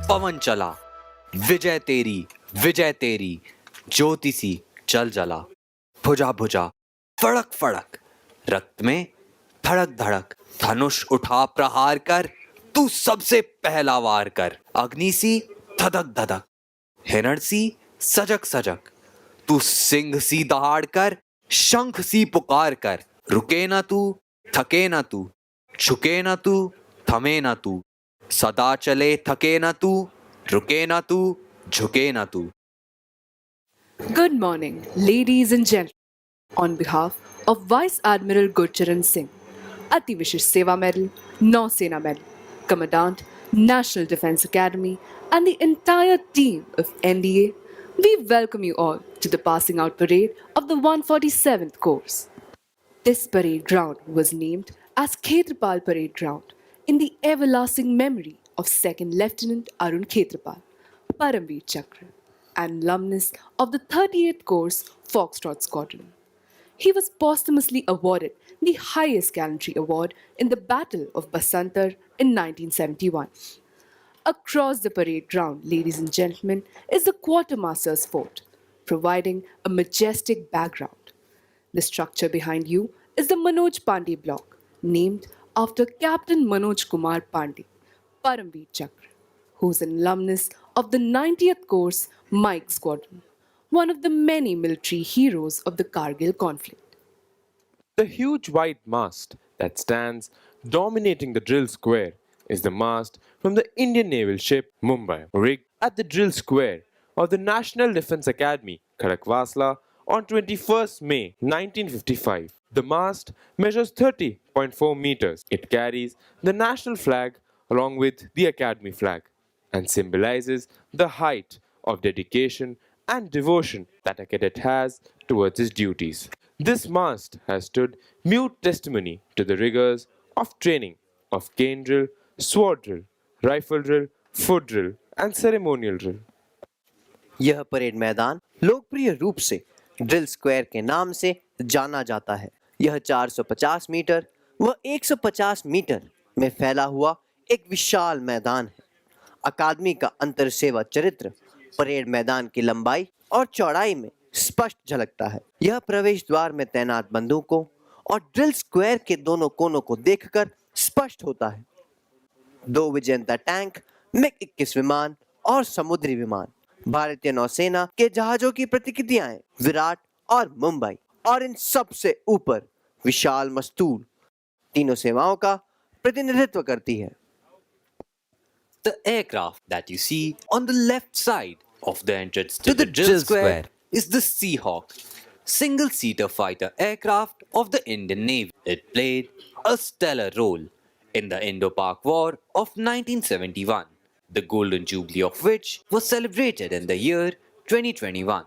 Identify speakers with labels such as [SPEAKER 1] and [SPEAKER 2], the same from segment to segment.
[SPEAKER 1] पवन चला, विजय तेरी ज्योति सी जल जला। भुजा भुजा फड़क फड़क, रक्त में धड़क धड़क, धनुष उठा प्रहार कर, तू सबसे पहला वार कर। अग्नि सी धधक धधक, हिरण सी सजक सजक, तू सिंह सी दहाड़ कर, शंख सी पुकार कर। रुके ना तू, थके ना तू, झुके ना तू, थमे ना तू, सदा चले थके ना तू, रुके ना तू, झुके ना तू।
[SPEAKER 2] Good morning, ladies and gentlemen. On behalf of Vice Admiral Gurcharan Singh, Ati Vishish Seva Medal, Nausena Medal, Commandant, National Defence Academy, and the entire team of NDA, we welcome you all to the passing out parade of the 147th course. This parade ground was named as Khetrapal Parade Ground in the everlasting memory of 2nd Lieutenant Arun Khetrapal, Paramveer Chakra, and alumnus of the 38th Course Foxtrot Squadron. He was posthumously awarded the highest gallantry award in the Battle of Basantar in 1971. Across the parade ground, ladies and gentlemen, is the Quartermaster's Fort, providing a majestic background. The structure behind you is the Manoj Pandey block, named after Captain Manoj Kumar Pandey, Paramveer Chakra, who's an alumnus of the 90th Course Mike Squadron, one of the many military heroes of the Kargil conflict.
[SPEAKER 3] The huge white mast that stands dominating the drill square is the mast from the Indian naval ship Mumbai, rigged at the drill square of the National Defence Academy, Khadakwasla, on 21st May 1955. The mast measures 30.4 meters. It carries the national flag along with the Academy flag and symbolizes the height of dedication and devotion that a cadet has towards his duties. This mast has stood mute testimony to the rigors of training of cane drill, sword drill, rifle drill, foot drill, and ceremonial drill.
[SPEAKER 4] यह parade मैदान लोकप्रिय रूप से drill square के नाम से जाना जाता है। यह 450 मीटर व 150 मीटर में फैला हुआ एक विशाल मैदान है। अकादमी का अंतर सेवा चरित्र परेड मैदान की लंबाई और चौड़ाई में स्पष्ट झलकता है। यह प्रवेश द्वार में तैनात बंदूकों और ड्रिल स्क्वायर के दोनों कोनों को देखकर स्पष्ट होता है। 2 विजेंता टैंक, मिग-21 विमान और समुद्री विमान, भारतीय नौसेना के जहाजों की प्रतिकृतियां विराट और मुंबई, और इन सब से ऊपर विशाल मस्तूल तीनों सेवाओं का प्रतिनिधित्व करती है।
[SPEAKER 1] The aircraft that you see on the left side of the entrance to the drill square is the Seahawk, single-seater fighter aircraft of the Indian Navy. It played a stellar role in the Indo-Pak War of 1971, the Golden Jubilee of which was celebrated in the year 2021.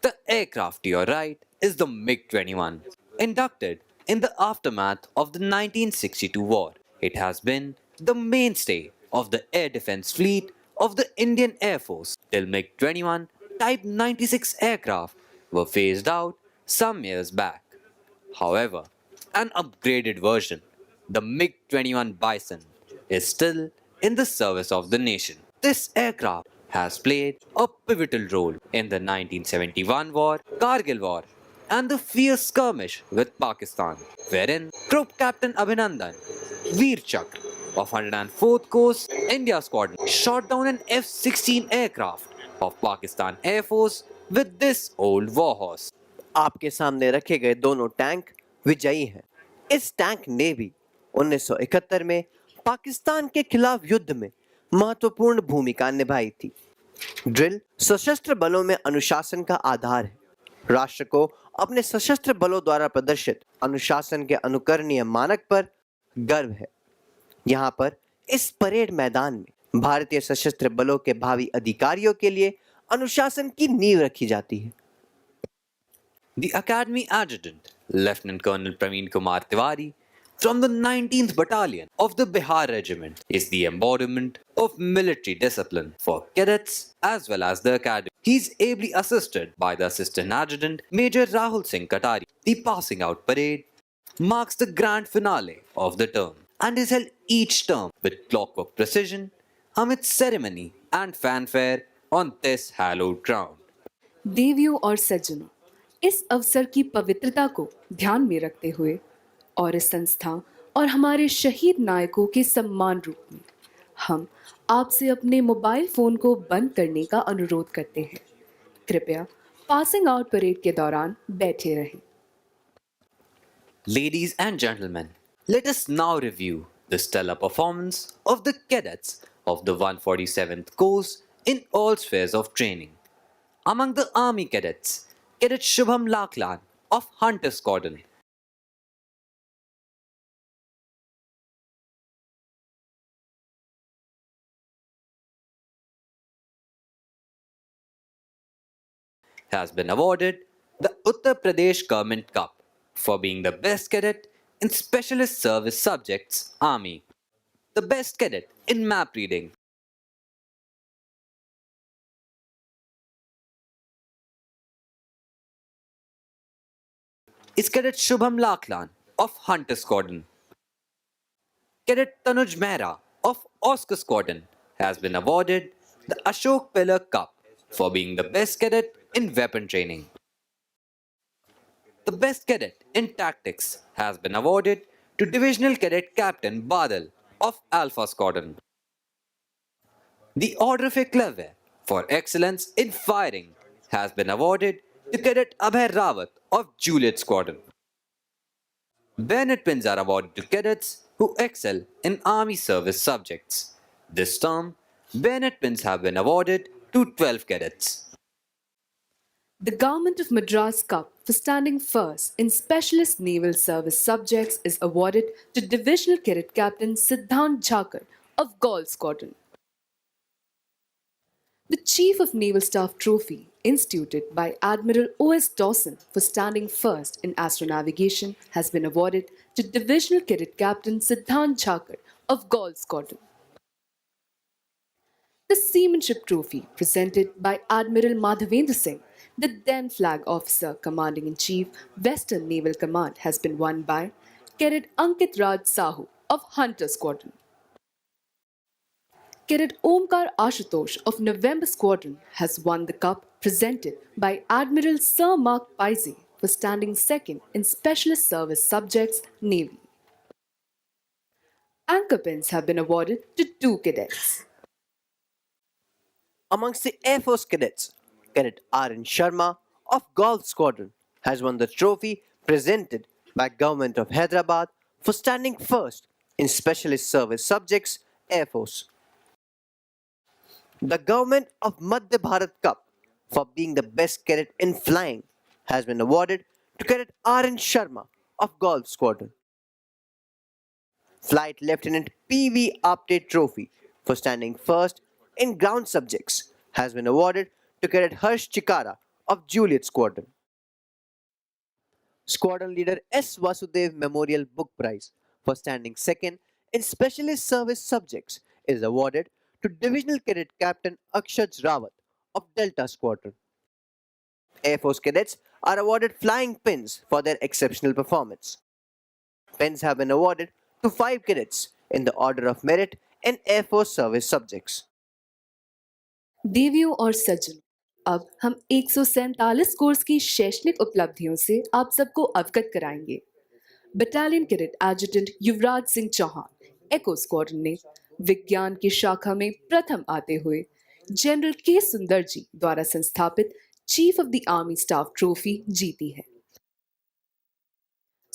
[SPEAKER 1] The aircraft to your right is the MiG-21, inducted in the aftermath of the 1962 war. It has been the mainstay of the air defense fleet of the Indian Air Force till MiG-21 Type 96 aircraft were phased out some years back. However, an upgraded version, the MiG-21 Bison, is still in the service of the nation. This aircraft has played a pivotal role in the 1971 war, Kargil War, and the fierce skirmish with Pakistan, wherein Group Captain Abhinandan, Veer Chakra of 104th Coast India Squadron shot down an F-16 aircraft of Pakistan Air Force with this old warhorse.
[SPEAKER 4] आपके सामने रखे गए दोनों tank विजयी हैं। इस tank ने भी 1971 में पाकिस्तान के खिलाफ युद्ध में महत्वपूर्ण भूमिका निभाई थी। ड्रिल सशस्त्र बलों में अनुशासन का आधार है। राष्ट्र को अपने सशस्त्र बलों द्वारा प्रदर्शित अनुशासन के अनुकरणीय मानक पर गर्व है। यहाँ पर इस परेड मैदान में भारतीय सशस्त्र बलों के भावी अधिकारियों के लिए अनुशासन की नींव रखी जाती है।
[SPEAKER 1] The Academy Adjutant, Lieutenant Colonel Praveen Kumar Tiwari, from the 19th Battalion of the Bihar Regiment, is the embodiment of military discipline for cadets as well as the academy. He is ably assisted by the Assistant Adjutant, Major Rahul Singh Katari. The passing out parade marks the grand finale of the term and is held each term with clockwork precision amid ceremony and fanfare on this hallowed ground.
[SPEAKER 2] देवियों और सज्जनों, इस अवसर की पवित्रता को ध्यान में रखते हुए और इस संस्था और हमारे शहीद नायकों के सम्मान रूप में हम आपसे अपने मोबाइल फोन को बंद करने का अनुरोध करते हैं। कृपया पासिंग आउट परेड के दौरान बैठे रहें।
[SPEAKER 1] Ladies and gentlemen, let us now review the stellar performance of the cadets of the 147th Course in all spheres of training. Among the Army cadets, Cadet Shubham Laklan of Hunter Squadron has been awarded the Uttar Pradesh Government Cup for being the best cadet in Specialist Service Subjects Army, the best cadet in map reading, is Cadet Shubham Laklan of Hunter Squadron. Cadet Tanuj Mehra of Oscar Squadron has been awarded the Ashok Pillar Cup for being the best cadet in weapon training. The best cadet in tactics has been awarded to Divisional Cadet Captain Badal of Alpha Squadron. The Order of Eclair for excellence in firing has been awarded to Cadet Abhay Rawat of Juliet Squadron. Bennett pins are awarded to cadets who excel in Army service subjects. This term, Bennett pins have been awarded to 12 cadets.
[SPEAKER 2] The Government of Madras Cup for standing first in Specialist Naval Service subjects is awarded to Divisional Cadet Captain Siddhant Jhakar of Gaul Squadron. The Chief of Naval Staff Trophy, instituted by Admiral O.S. Dawson for standing first in astronavigation, has been awarded to Divisional Cadet Captain Siddhant Jhakar of Gaul Squadron. The Seamanship Trophy, presented by Admiral Madhavendra Singh, the then Flag Officer Commanding in Chief, Western Naval Command, has been won by Cadet Ankit Raj Sahu of Hunter Squadron. Cadet Omkar Ashutosh of November Squadron has won the cup presented by Admiral Sir Mark Paisy for standing second in Specialist Service Subjects Navy. Anchor pins have been awarded to 2 cadets.
[SPEAKER 4] Amongst the Air Force cadets, Cadet R.N. Sharma of Golf Squadron has won the trophy presented by Government of Hyderabad for standing first in Specialist Service Subjects Air Force. The Government of Madhya Bharat Cup for being the best cadet in flying has been awarded to Cadet R.N. Sharma of Golf Squadron. Flight Lieutenant P.V. Apte Trophy for standing first in ground subjects has been awarded to Cadet Harsh Chikara of Juliet Squadron. Squadron Leader S. Vasudev Memorial Book Prize for standing second in Specialist Service Subjects is awarded to Divisional Cadet Captain Akshaj Rawat of Delta Squadron. Air Force cadets are awarded flying pins for their exceptional performance. Pins have been awarded to 5 cadets in the order of merit in Air Force service subjects.
[SPEAKER 2] देवियों और सज्जनों, अब हम 147 course की शैक्षणिक उपलब्धियों से आप सबको अवगत कराएंगे। Battalion cadet adjutant Yuvraj Singh Chauhan एको स्क्वाड्रन ने विज्ञान की शाखा में प्रथम आते हुए जनरल के सुंदर जी द्वारा संस्थापित chief of the army staff trophy जीती है।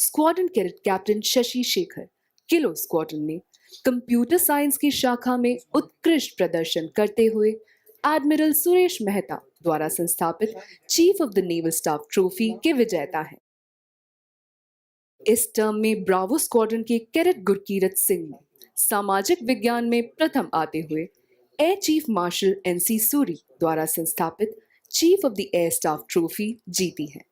[SPEAKER 2] Squadron cadet captain Shashi Shekhar kilo squadron ने कंप्यूटर साइंस की शाखा में उत्कृष्ट प्रदर्शन करते हुए एडमिरल सुरेश मेहता द्वारा संस्थापित chief of the naval staff trophy के विजेता हैं। इस टर्म में ब्रावो स्क्वाड्रन के कैडेट गुरकीरत सिंह ने सामाजिक विज्ञान में प्रथम आते हुए air chief marshal NC Suri द्वारा संस्थापित chief of the air staff trophy जीती है।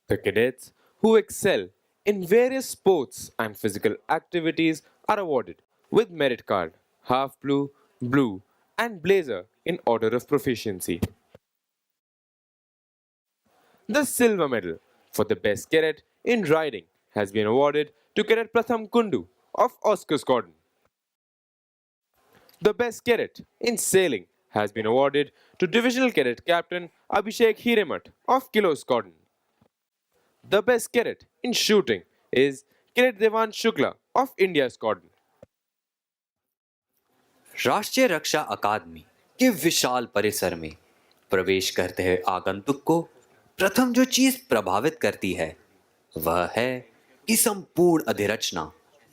[SPEAKER 3] The cadets who excel in various sports and physical activities are awarded with merit card, half blue, blue, and blazer in order of proficiency. The silver medal for the best cadet in riding has been awarded to Cadet Pratham Kundu of Oscar Squadron. The best cadet in sailing has been awarded to Divisional Cadet Captain Abhishek Hiremat of Kilo Squadron. The best cadet in shooting is Cadet Devan Shukla of India Squadron.
[SPEAKER 1] राष्ट्रीय रक्षा अकादमी के विशाल परिसर में प्रवेश करते हुए आगंतुक को प्रथम जो चीज प्रभावित करती है वह है कि संपूर्ण अधिरचना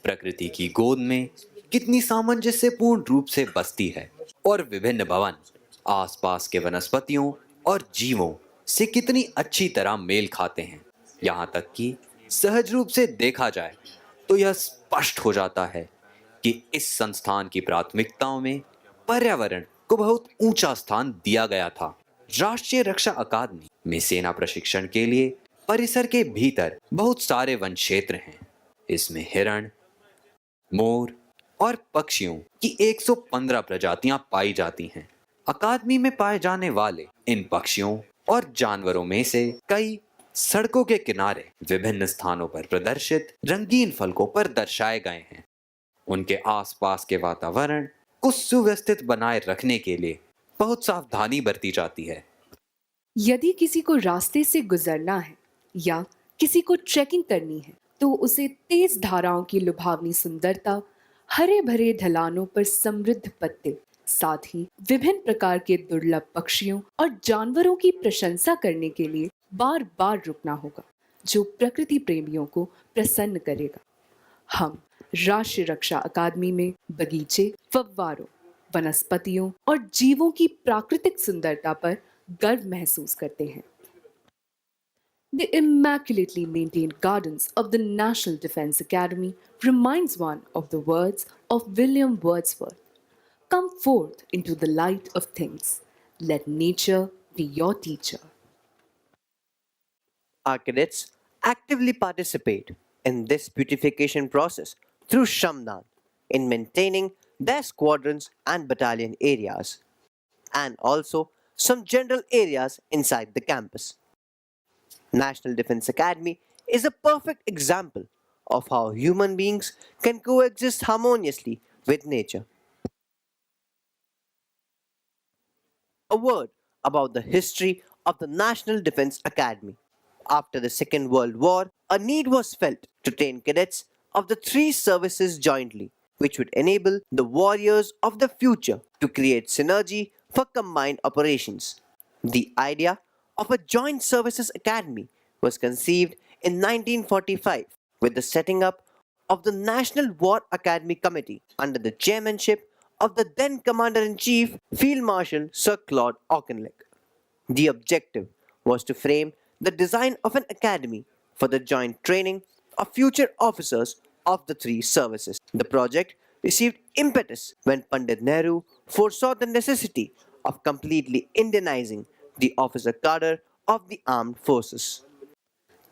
[SPEAKER 1] प्रकृति की गोद में कितनी सामंजस्यपूर्ण रूप से बसती है और विभिन्न भवन आसपास के वनस्पतियों और जीवों से कितनी अच्छी तरह मेल खाते हैं। यहाँ तक कि सहज रूप से देखा जाए तो यह स्पष्ट हो जाता है कि इस संस्थान की प्राथमिकताओं में पर्यावरण को बहुत ऊंचा स्थान दिया गया था। राष्ट्रीय रक्षा अकादमी में सेना प्रशिक्षण के लिए परिसर के भीतर बहुत सारे वन क्षेत्र हैं। इसमें हिरण, मोर और पक्षियों की 115 प्रजातियां पाई जाती हैं। अकादमी में पाए जाने वाले इन पक्षियों और जानवरों में से कई सड़कों के किनारे विभिन्न स्थानों पर प्रदर्शित रंगीन फलकों पर दर्शाए गए हैं। उनके आसपास के वातावरण को सुव्यवस्थित बनाए रखने के लिए बहुत सावधानी बरती जाती है।
[SPEAKER 2] यदि किसी को रास्ते से गुजरना है या किसी को ट्रैकिंग करनी है तो उसे तेज धाराओं की लुभावनी सुंदरता, हरे भरे ढलानों पर समृद्ध पत्ते, साथ ही विभिन्न प्रकार के दुर्लभ पक्षियों और जानवरों की प्रशंसा करने के लिए बार बार रुकना होगा, जो प्रकृति प्रेमियों को प्रसन्न करेगा। हम राष्ट्रीय रक्षा अकादमी में बगीचे, फव्वारों, वनस्पतियों और जीवों की प्राकृतिक सुंदरता पर गर्व महसूस करते हैं। The immaculately maintained gardens of the National Defense Academy reminds one of the words of William Wordsworth. Come forth into the light of things. Let nature be your teacher.
[SPEAKER 4] Our cadets actively participate in this beautification process through Shramdan in maintaining their squadrons and battalion areas, and also some general areas inside the campus. National Defense Academy is a perfect example of how human beings can coexist harmoniously with nature. A word about the history of the National Defense Academy. After the Second World War, a need was felt to train cadets of the three services jointly, which would enable the warriors of the future to create synergy for combined operations. The idea of a joint services academy was conceived in 1945 with the setting up of the National War Academy Committee under the chairmanship of the then Commander-in-Chief Field Marshal Sir Claude Auchinleck. The objective was to frame the design of an academy for the joint training of future officers of the three services. The project received impetus when Pandit Nehru foresaw the necessity of completely Indianizing the officer cadre of the armed forces.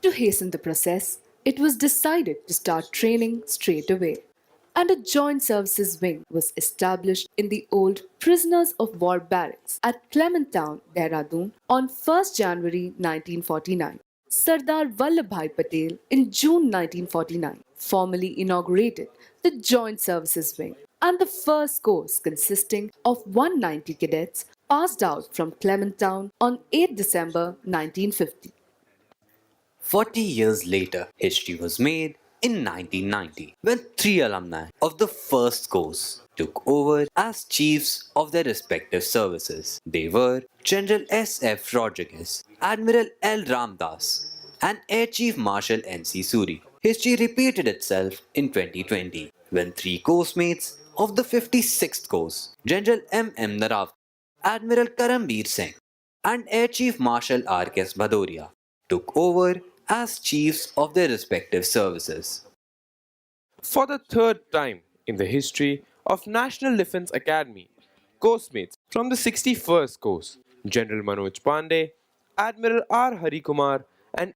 [SPEAKER 2] To hasten the process, it was decided to start training straight away, and a joint services wing was established in the old Prisoners of War barracks at Clement Town, Dehradun on 1st January 1949. Sardar Vallabhbhai Patel in June 1949 formally inaugurated the Joint Services Wing, and the first course consisting of 190 cadets passed out from Clement Town on 8 December 1950.
[SPEAKER 1] 40 years later, history was made in 1990 when three alumni of the first course took over as chiefs of their respective services. They were General S.F. Rodriguez, Admiral L. Ramdas, and Air Chief Marshal N.C. Suri. History repeated itself in 2020 when three course mates of the 56th course, General M.M. Narav, Admiral Karambir Singh, and Air Chief Marshal R.K.S. Bhadoria, took over as chiefs of their respective services.
[SPEAKER 3] For the third time in the history of National Defense Academy, course-mates from the 61st course, General Manoj Pandey, Admiral R. Harikumar, and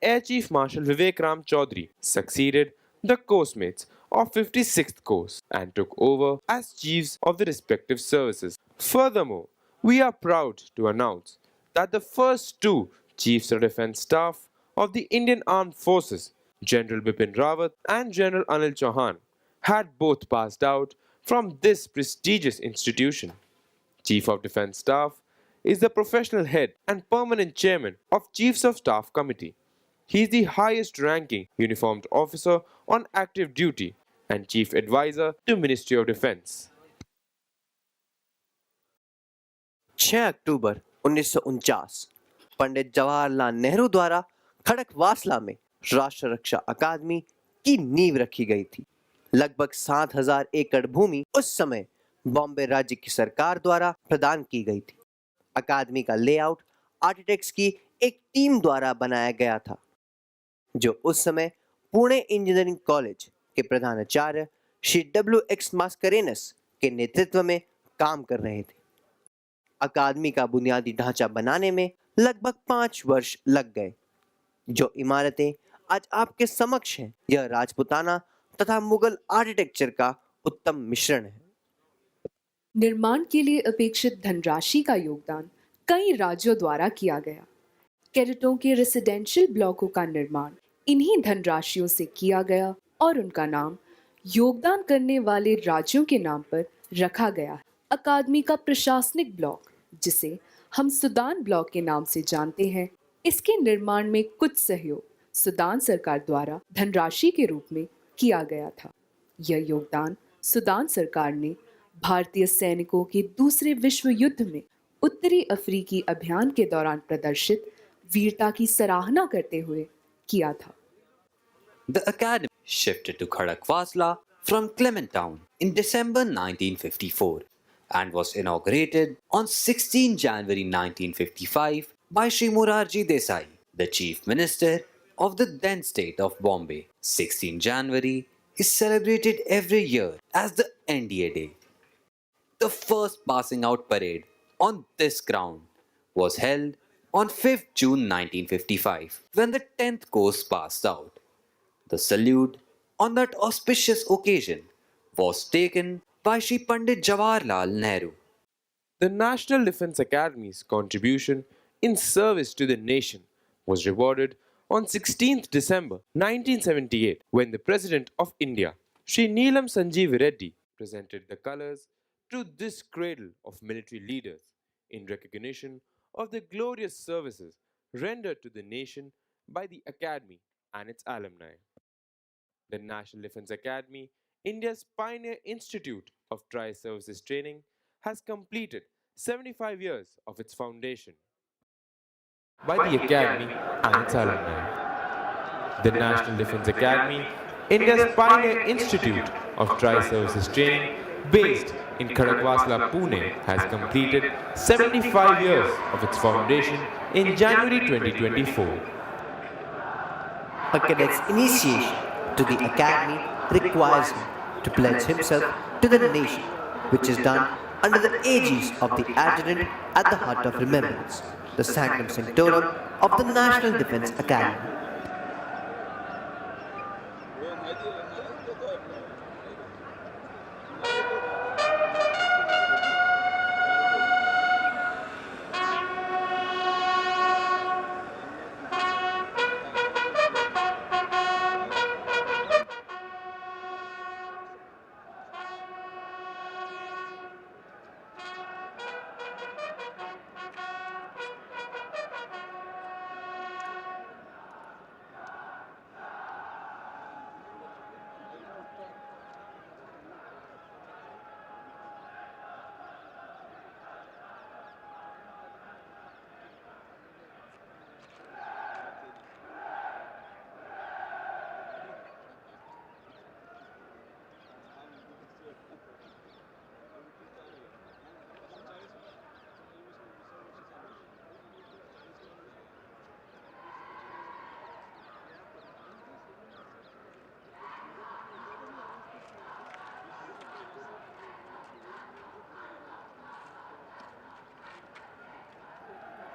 [SPEAKER 3] Air Chief Marshal Vivek Ram Chaudhary succeeded the course-mates of 56th course and took over as chiefs of the respective services. Furthermore, we are proud to announce that the first two Chiefs of Defence Staff of the Indian Armed Forces, General Bipin Rawat and General Anil Chauhan, had both passed out from this prestigious institution. Chief of Defense Staff is the professional head and permanent chairman of Chiefs of Staff Committee. He is the highest ranking uniformed officer on active duty and chief advisor to Ministry of Defense.
[SPEAKER 4] 6 अक्टूबर 1949 पंडित जवाहरलाल नेहरू द्वारा खड़कवासला में राष्ट्र रक्षा अकादमी की नींव रखी गई थी। लगभग 7,000 एकड़ भूमि उस समय बॉम्बे राज्य की सरकार द्वारा प्रदान की गई थी। अकादमी का लेआउट आर्किटेक्ट्स की एक टीम द्वारा बनाया गया था, जो उस समय पुणे इंजीनियरिंग कॉलेज के प्रधानाचार्य श्री W.X. मास्करेनस के नेतृत्व में काम कर रहे थे। अकादमी का बुनियादी ढांचा बनाने में लगभग 5 वर्ष लग गए। जो इमारतें आज आपके समक्ष हैं, यह राजपुताना तथा मुगल आर्किटेक्चर का उत्तम मिश्रण है।
[SPEAKER 2] निर्माण के लिए अपेक्षित धनराशि का योगदान कई राज्यों द्वारा किया गया। कैडेटों के रेसिडेंशियल ब्लॉकों का निर्माण इन्हीं धनराशियों से किया गया और उनका नाम योगदान करने वाले राज्यों के नाम पर रखा गया है। अकादमी का प्रशासनिक ब्लॉक, जिसे हम सूडान ब्लॉक के नाम से जानते हैं, इसके निर्माण में कुछ सहयोग सूडान सरकार द्वारा धनराशि के रूप में किया गया था। यह योगदान सूडान सरकार ने भारतीय सैनिकों के दूसरे विश्व युद्ध में उत्तरी अफ्रीकी अभियान के दौरान प्रदर्शित वीरता की सराहना करते हुए किया था।
[SPEAKER 1] The academy shifted to Khadakwasla from Clementown in December 1954 and was inaugurated on 16 January 1955 by Shri Morarji Desai, the Chief Minister of the then state of Bombay. 16 January is celebrated every year as the NDA Day. The first passing out parade on this ground was held on 5th June 1955 when the 10th course passed out. The salute on that auspicious occasion was taken by Shri Pandit Jawaharlal Nehru.
[SPEAKER 3] The National Defense Academy's contribution in service to the nation was rewarded on 16th December 1978 when the President of India, Shri Neelam Sanjeev Reddy, presented the colors to this cradle of military leaders in recognition of the glorious services rendered to the nation by the Academy and its alumni. The National Defense Academy, India's pioneer institute of tri-services training, has completed 75 years of its foundation. By the Academy and its alumni. The National Defense Academy, India's pioneer institute of tri-services training, based in Khadakwasla, Pune, has completed 75 years of its foundation in January 2024.
[SPEAKER 4] A cadet's initiation to the academy requires him to pledge himself to the nation, which is done under the aegis of the adjutant at the Hut of Remembrance, the Sanctum Sanctorum of the National Defense Academy.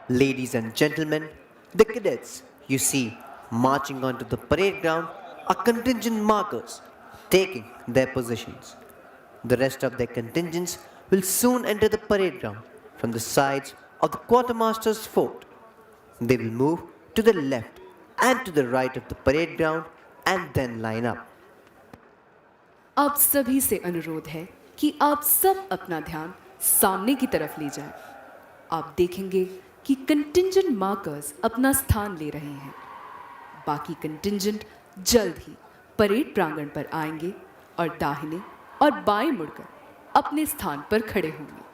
[SPEAKER 4] Ladies and gentlemen, the cadets you see marching onto the parade ground are contingent markers taking their positions. The rest of their contingents will soon enter the parade ground from the sides of the quartermaster's fort. They will move to the left and to the right of the parade ground and then line up.
[SPEAKER 2] आप सभी से अनुरोध है कि आप सब अपना ध्यान सामने की तरफ ले जाएं। आप देखेंगे कि कंटिंजेंट मार्कर्स अपना स्थान ले रहे हैं। बाकी कंटिंजेंट जल्द ही परेड प्रांगण पर आएंगे और दाहिने और बाएं मुड़कर अपने स्थान पर खड़े होंगे।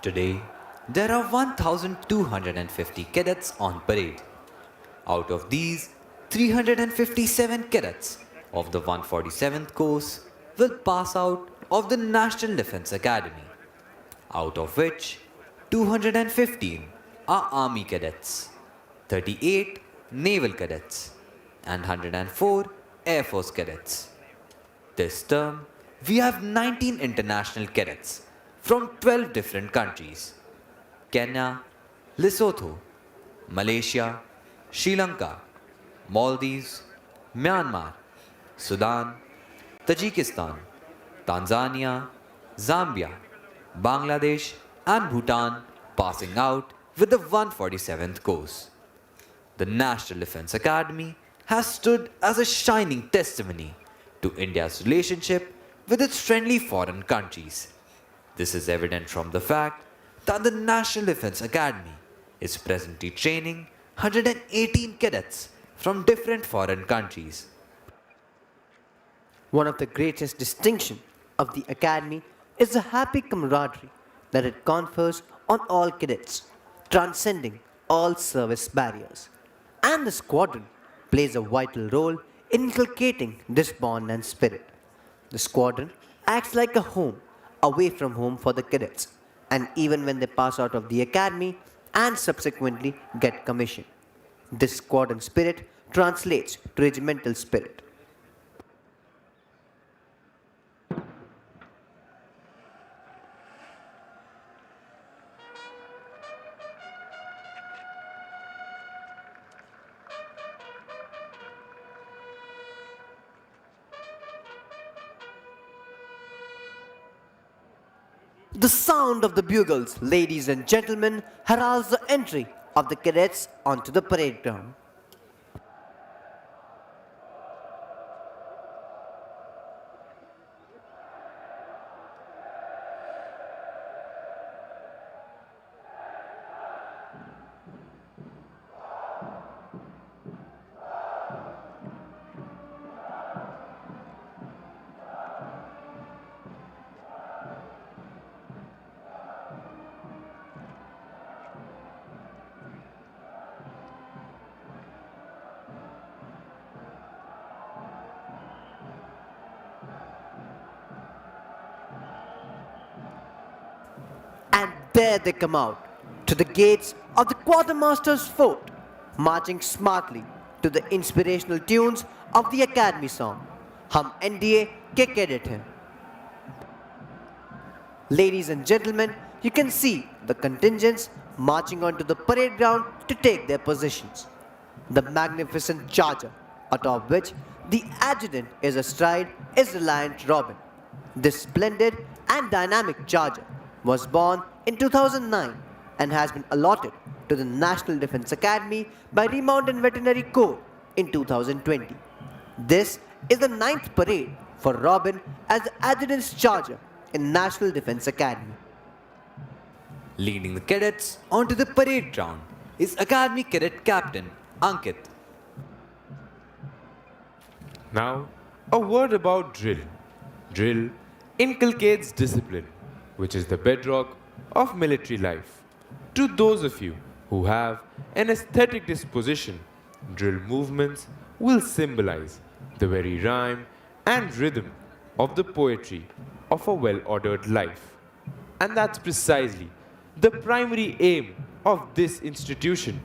[SPEAKER 1] Today, there are 1,250 cadets on parade. Out of these, 357 cadets of the 147th course will pass out of the National Defense Academy, out of which 215 are Army cadets, 38 Naval cadets, and 104 Air Force cadets. This term, we have 19 international cadets from 12 different countries: Kenya, Lesotho, Malaysia, Sri Lanka, Maldives, Myanmar, Sudan, Tajikistan, Tanzania, Zambia, Bangladesh, and Bhutan passing out with the 147th course. The National Defense Academy has stood as a shining testimony to India's relationship with its friendly foreign countries. This is evident from the fact that the National Defense Academy is presently training 118 cadets from different foreign countries.
[SPEAKER 4] One of the greatest distinctions of the Academy is the happy camaraderie that it confers on all cadets, transcending all service barriers. And the squadron plays a vital role in inculcating this bond and spirit. The squadron acts like a home away from home for the cadets, and even when they pass out of the academy and subsequently get commissioned. This squadron spirit translates to regimental spirit. The sound of the bugles, ladies and gentlemen, heralds the entry of the cadets onto the parade ground. And there they come out to the gates of the quartermaster's fort, marching smartly to the inspirational tunes of the academy song, Hum NDA ke cadet hain. Ladies and gentlemen, you can see the contingents marching onto the parade ground to take their positions. The magnificent charger, atop which the adjutant is astride, is Reliant Robin. This splendid and dynamic charger was born in 2009 and has been allotted to the National Defense Academy by Remount and Veterinary Corps in 2020. This is the ninth parade for Robin as the adjutant's charger in National Defense Academy.
[SPEAKER 1] Leading the cadets onto the parade ground is Academy Cadet Captain Ankit.
[SPEAKER 3] Now, a word about drill. Drill inculcates discipline, which is the bedrock of military life. To those of you who have an aesthetic disposition, drill movements will symbolize the very rhyme and rhythm of the poetry of a well-ordered life. And that's precisely the primary aim of this institution,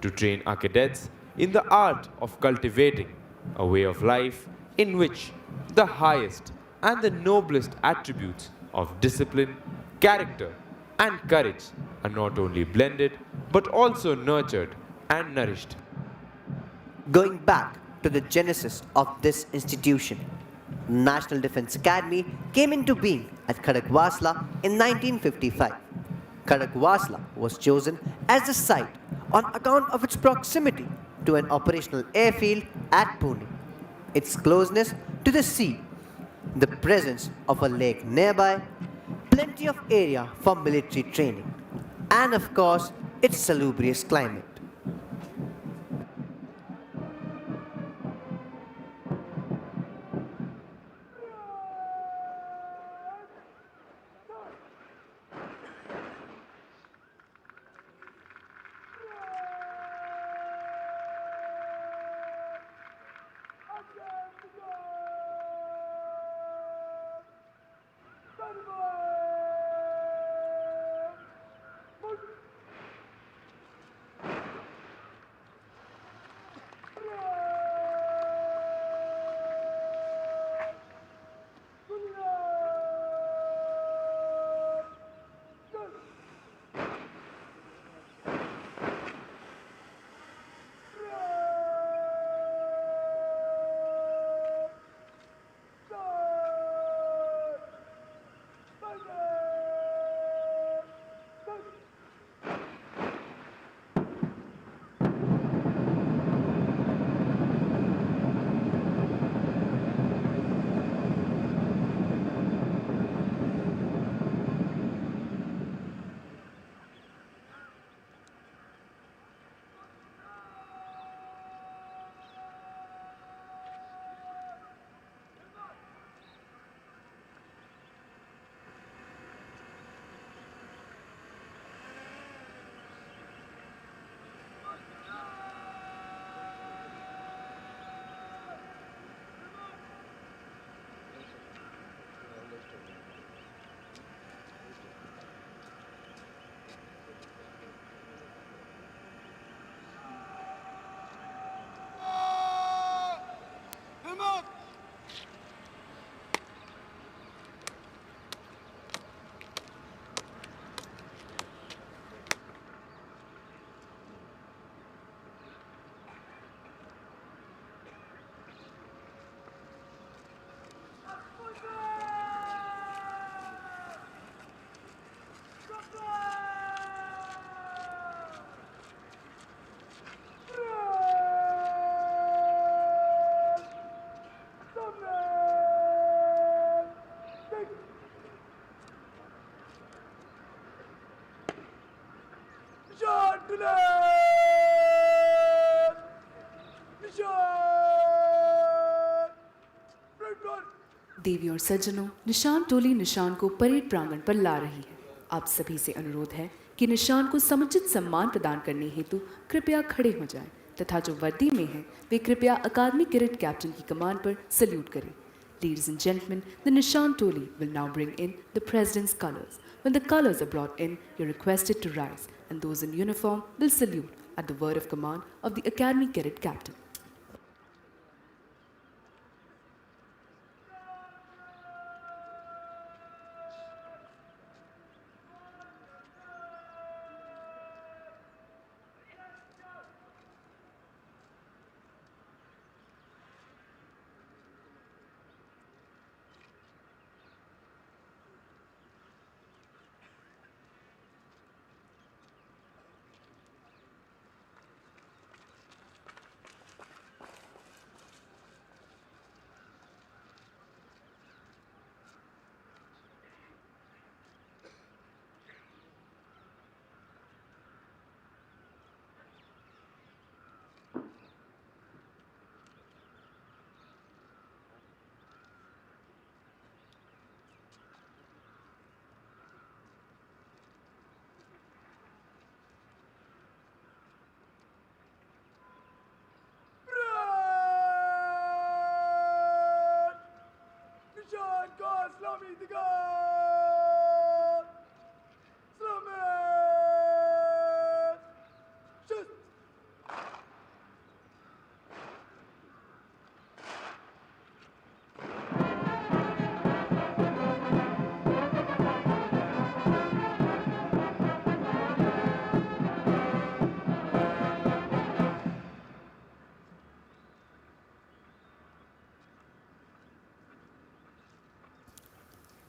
[SPEAKER 3] to train our cadets in the art of cultivating a way of life in which the highest and the noblest attributes of discipline, character, and courage are not only blended but also nurtured and nourished.
[SPEAKER 4] Going back to the genesis of this institution, National Defense Academy came into being at Khadakwasla in 1955. Khadakwasla was chosen as the site on account of its proximity to an operational airfield at Pune, its closeness to the sea, the presence of a lake nearby, plenty of area for military training, and of course, its salubrious climate.
[SPEAKER 2] देवी और सज्जनों, निशान टोली निशान को parade प्रांगण पर ला रही है। आप सभी से अनुरोध है कि निशान को समुचित सम्मान प्रदान करने हेतु कृपया खड़े हो जाएं तथा जो वर्दी में हैं वे कृपया अकादमी कैडेट कैप्टन की कमान पर सल्यूट करें। Ladies and gentlemen, the Nishan Toli will now bring in the President's colors. When the colors are brought in, you're requested to rise, and those in uniform will salute at the word of command of the Academy Cadet Captain.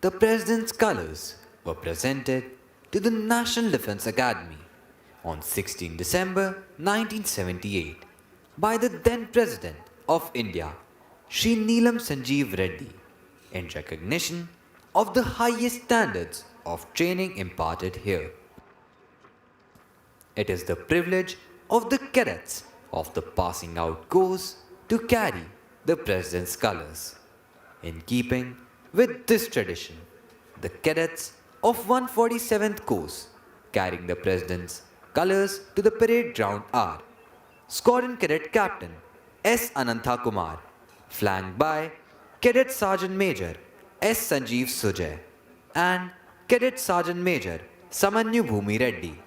[SPEAKER 1] The President's colors were presented to the National Defense Academy on 16 December 1978 by the then President of India, Shri Neelam Sanjeev Reddy, in recognition of the highest standards of training imparted here. It is the privilege of the cadets of the passing out course to carry the President's colors. In keeping with this tradition, the cadets of 147th course carrying the President's colors to the parade ground are Squadron Cadet Captain S. Anantha Kumar, flanked by Cadet Sergeant Major S. Sanjeev Sujay and Cadet Sergeant Major Samanyu Bhumi Reddy.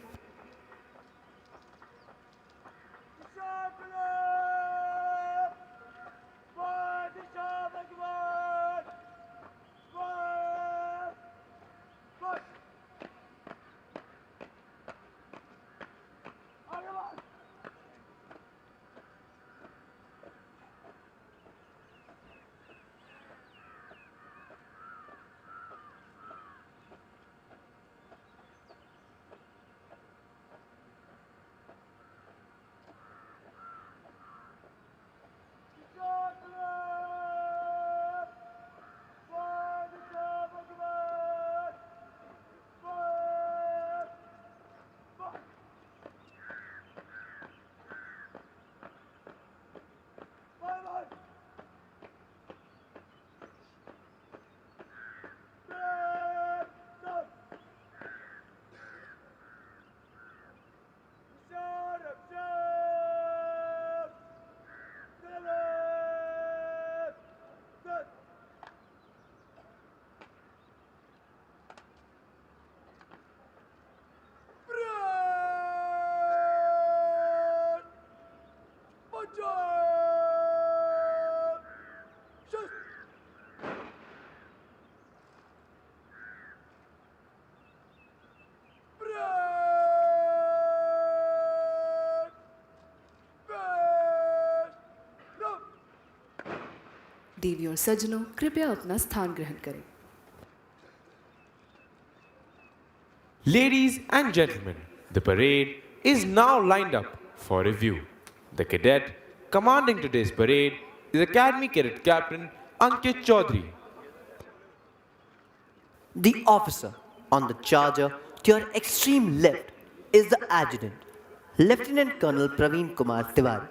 [SPEAKER 2] देवी और सज्जनों, कृपया अपना स्थान ग्रहण करें।
[SPEAKER 3] Ladies and gentlemen, the parade is now lined up for review. The cadet commanding today's parade is Academy Cadet Captain Ankit Chaudhary.
[SPEAKER 4] The officer on the charger to your extreme left is the adjutant, Lieutenant Colonel Praveen Kumar Tiwari.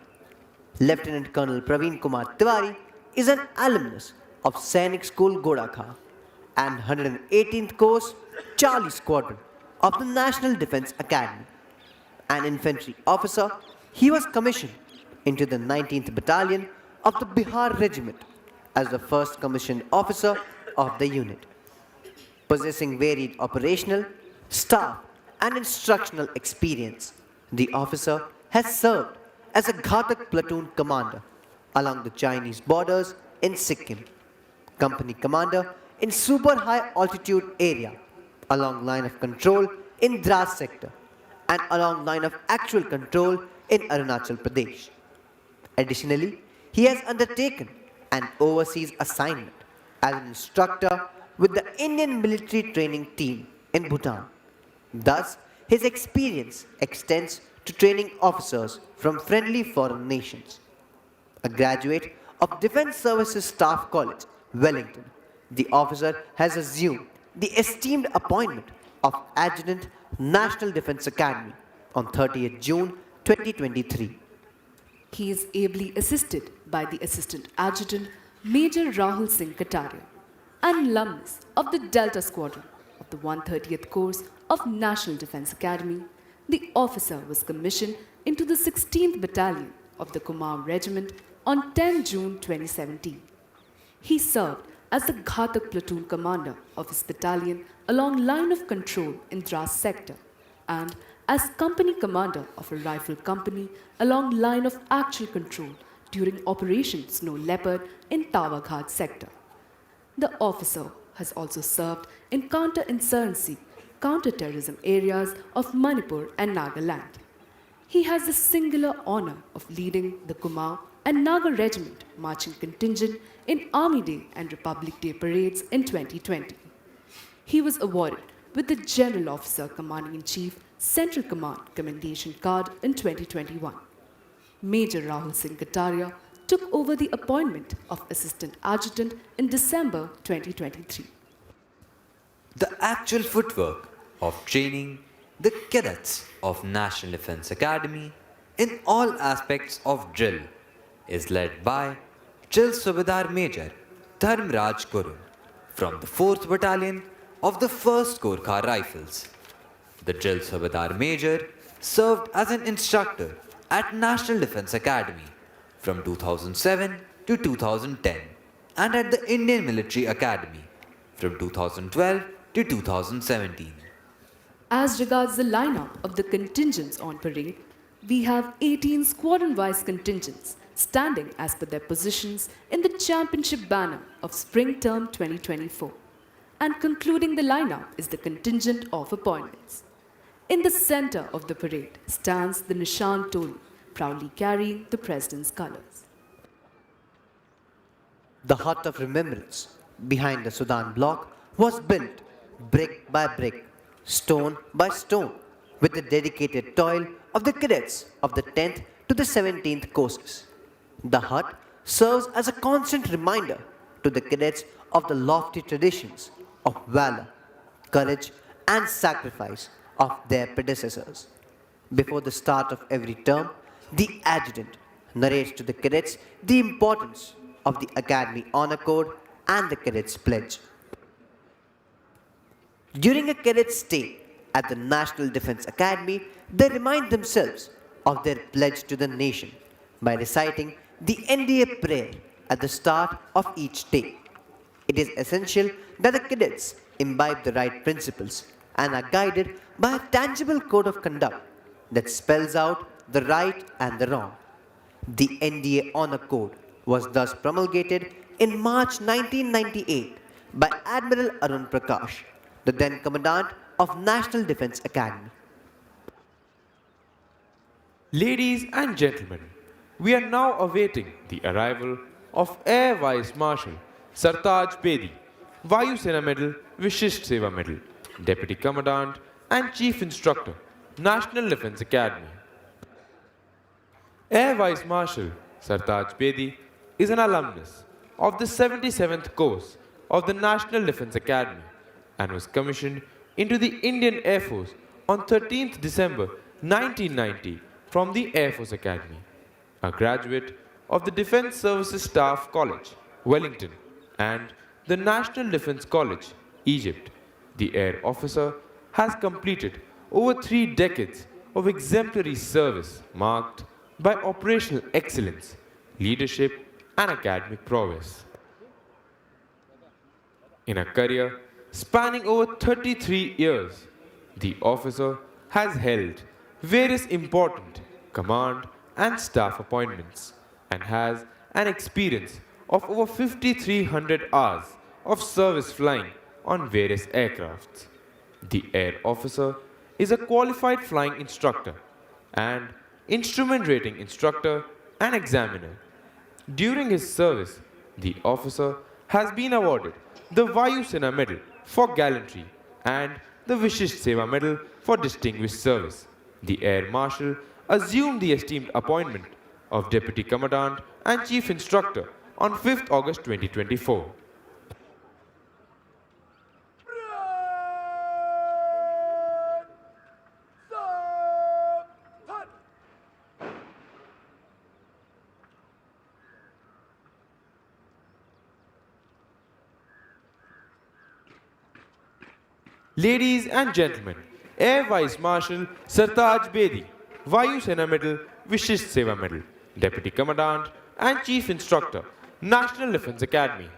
[SPEAKER 4] Lieutenant Colonel Praveen Kumar Tiwari is an alumnus of Sainik School Godakha and 118th Course Charlie Squadron of the National Defence Academy. An infantry officer, he was commissioned into the 19th Battalion of the Bihar Regiment as the first commissioned officer of the unit. Possessing varied operational, staff, and instructional experience, the officer has served as a Ghatak platoon commander along the Chinese borders in Sikkim, company commander in super high altitude area, along line of control in Dras sector, and along line of actual control in Arunachal Pradesh. Additionally, he has undertaken an overseas assignment as an instructor with the Indian military training team in Bhutan. Thus, his experience extends to training officers from friendly foreign nations. A graduate of Defence Services Staff College, Wellington, the officer has assumed the esteemed appointment of Adjutant, National Defence Academy on 30th June 2023.
[SPEAKER 2] He is ably assisted by the Assistant Adjutant Major Rahul Singh Kataria, an alumnus of the Delta Squadron of the 130th Course of National Defence Academy. The officer was commissioned into the 16th Battalion of the Kumar Regiment on 10 June 2017. He served as the Ghatak platoon commander of his battalion along line of control in Dras sector and as company commander of a rifle company along line of actual control during Operation Snow Leopard in Tawaghat sector. The officer has also served in counter-insurgency, counter-terrorism areas of Manipur and Nagaland. He has the singular honor of leading the Kumar and Naga Regiment marching contingent in Army Day and Republic Day parades in 2020. He was awarded with the General Officer Commanding-in-Chief Central Command Commendation Card in 2021. Major Rahul Singh Kataria took over the appointment of Assistant Adjutant in December 2023.
[SPEAKER 1] The actual footwork of training the cadets of National Defense Academy in all aspects of drill is led by Drill Subedar Major Dharmraj Guru from the 4th Battalion of the 1st Gorkha Rifles. The Drill Subedar Major served as an instructor at National Defense Academy from 2007 to 2010 and at the Indian Military Academy from 2012 to 2017.
[SPEAKER 2] As regards the lineup of the contingents on parade, we have 18 squadron-wise contingents standing as per their positions in the championship banner of Spring Term 2024. And concluding the lineup is the contingent of appointments. In the center of the parade stands the Nishan Tolu, proudly carrying the President's colors.
[SPEAKER 4] The hut of remembrance behind the Sudan block was built brick by brick, stone by stone, with the dedicated toil of the cadets of the 10th to the 17th courses. The hut serves as a constant reminder to the cadets of the lofty traditions of valor, courage, and sacrifice of their predecessors. Before the start of every term, the adjutant narrates to the cadets the importance of the Academy Honor Code and the Cadets Pledge. During a cadet's stay at the National Defense Academy, they remind themselves of their pledge to the nation by reciting the NDA prayer at the start of each day. It is essential that the cadets imbibe the right principles and are guided by a tangible code of conduct that spells out the right and the wrong. The NDA Honor Code was thus promulgated in March 1998 by Admiral Arun Prakash, the then Commandant of National Defense Academy.
[SPEAKER 3] Ladies and gentlemen, we are now awaiting the arrival of Air Vice Marshal Sartaj Bedi, Vayu Sena Medal, Vishisht Seva Medal, Deputy Commandant and Chief Instructor, National Defense Academy. Air Vice Marshal Sartaj Bedi is an alumnus of the 77th course of the National Defense Academy and was commissioned into the Indian Air Force on 13th December 1990 from the Air Force Academy. A graduate of the Defense Services Staff College, Wellington, and the National Defense College, Egypt, the air officer has completed over 3 decades of exemplary service marked by operational excellence, leadership, and academic prowess. In a career spanning over 33 years, the officer has held various important command and staff appointments and has an experience of over 5,300 hours of service flying on various aircrafts. The air officer is a qualified flying instructor and instrument rating instructor and examiner. During his service, the officer has been awarded the Vayu Sena Medal for gallantry and the Vishisht Seva Medal for distinguished service. The Air Marshal assumed the esteemed appointment of Deputy Commandant and Chief Instructor on 5th August 2024. Ladies and gentlemen, Air Vice Marshal Sartaj Bedi, Vayu Sena Medal, Vishisht Seva Medal, Deputy Commandant and Chief Instructor, National Defense Academy.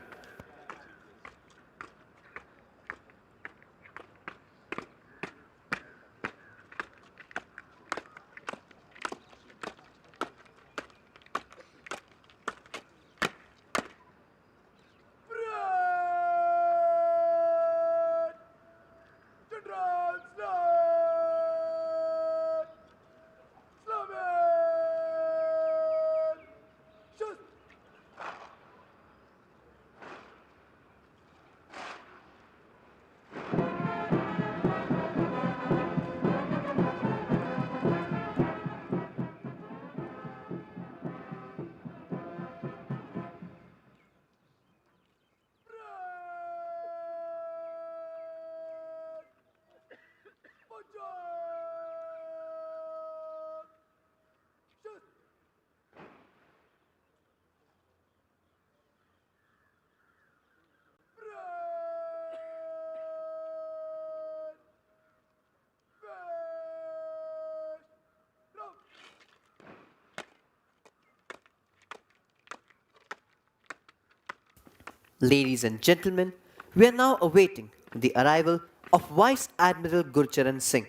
[SPEAKER 4] Ladies and gentlemen, we are now awaiting the arrival of Vice Admiral Gurcharan Singh,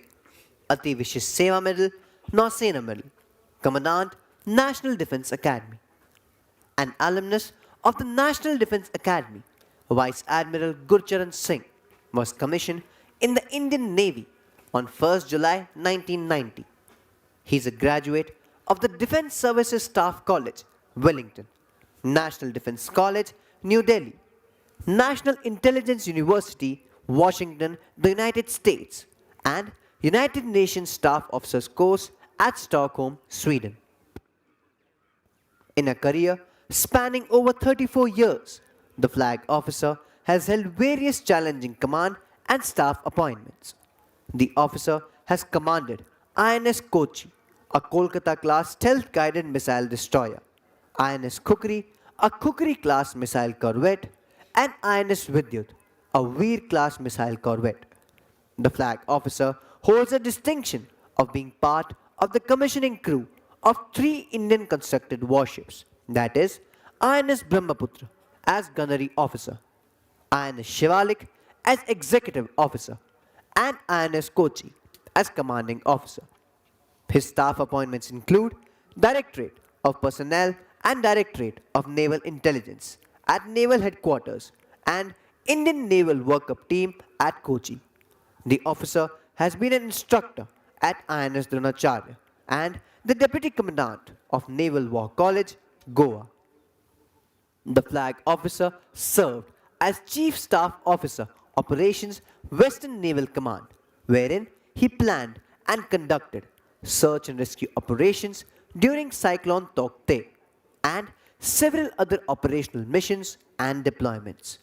[SPEAKER 4] Ati Vishish Seva Medal, Nausena Medal, Commandant, National Defence Academy. An alumnus of the National Defence Academy, Vice Admiral Gurcharan Singh was commissioned in the Indian Navy on 1st July 1990. He is a graduate of the Defence Services Staff College, Wellington, National Defence College, New Delhi, National Intelligence University, Washington, the United States, and United Nations Staff Officers Course at Stockholm, Sweden. In a career spanning over 34 years, the flag officer has held various challenging command and staff appointments. The officer has commanded INS Kochi, a Kolkata-class stealth-guided missile destroyer, INS Kukri, a Kukri-class missile corvette, and INS Vidyut, a Veer-class missile corvette. The flag officer holds the distinction of being part of the commissioning crew of three Indian-constructed warships, that is, INS Brahmaputra as gunnery officer, INS Shivalik as executive officer, and INS Kochi as commanding officer. His staff appointments include Directorate of Personnel and Directorate of Naval Intelligence at Naval Headquarters and Indian Naval Workup Team at Kochi. The officer has been an instructor at INS Dronacharya and the Deputy Commandant of Naval War College, Goa. The flag officer served as Chief Staff Officer, Operations, Western Naval Command, wherein he planned and conducted search and rescue operations during Cyclone Taukte and several other operational missions and deployments.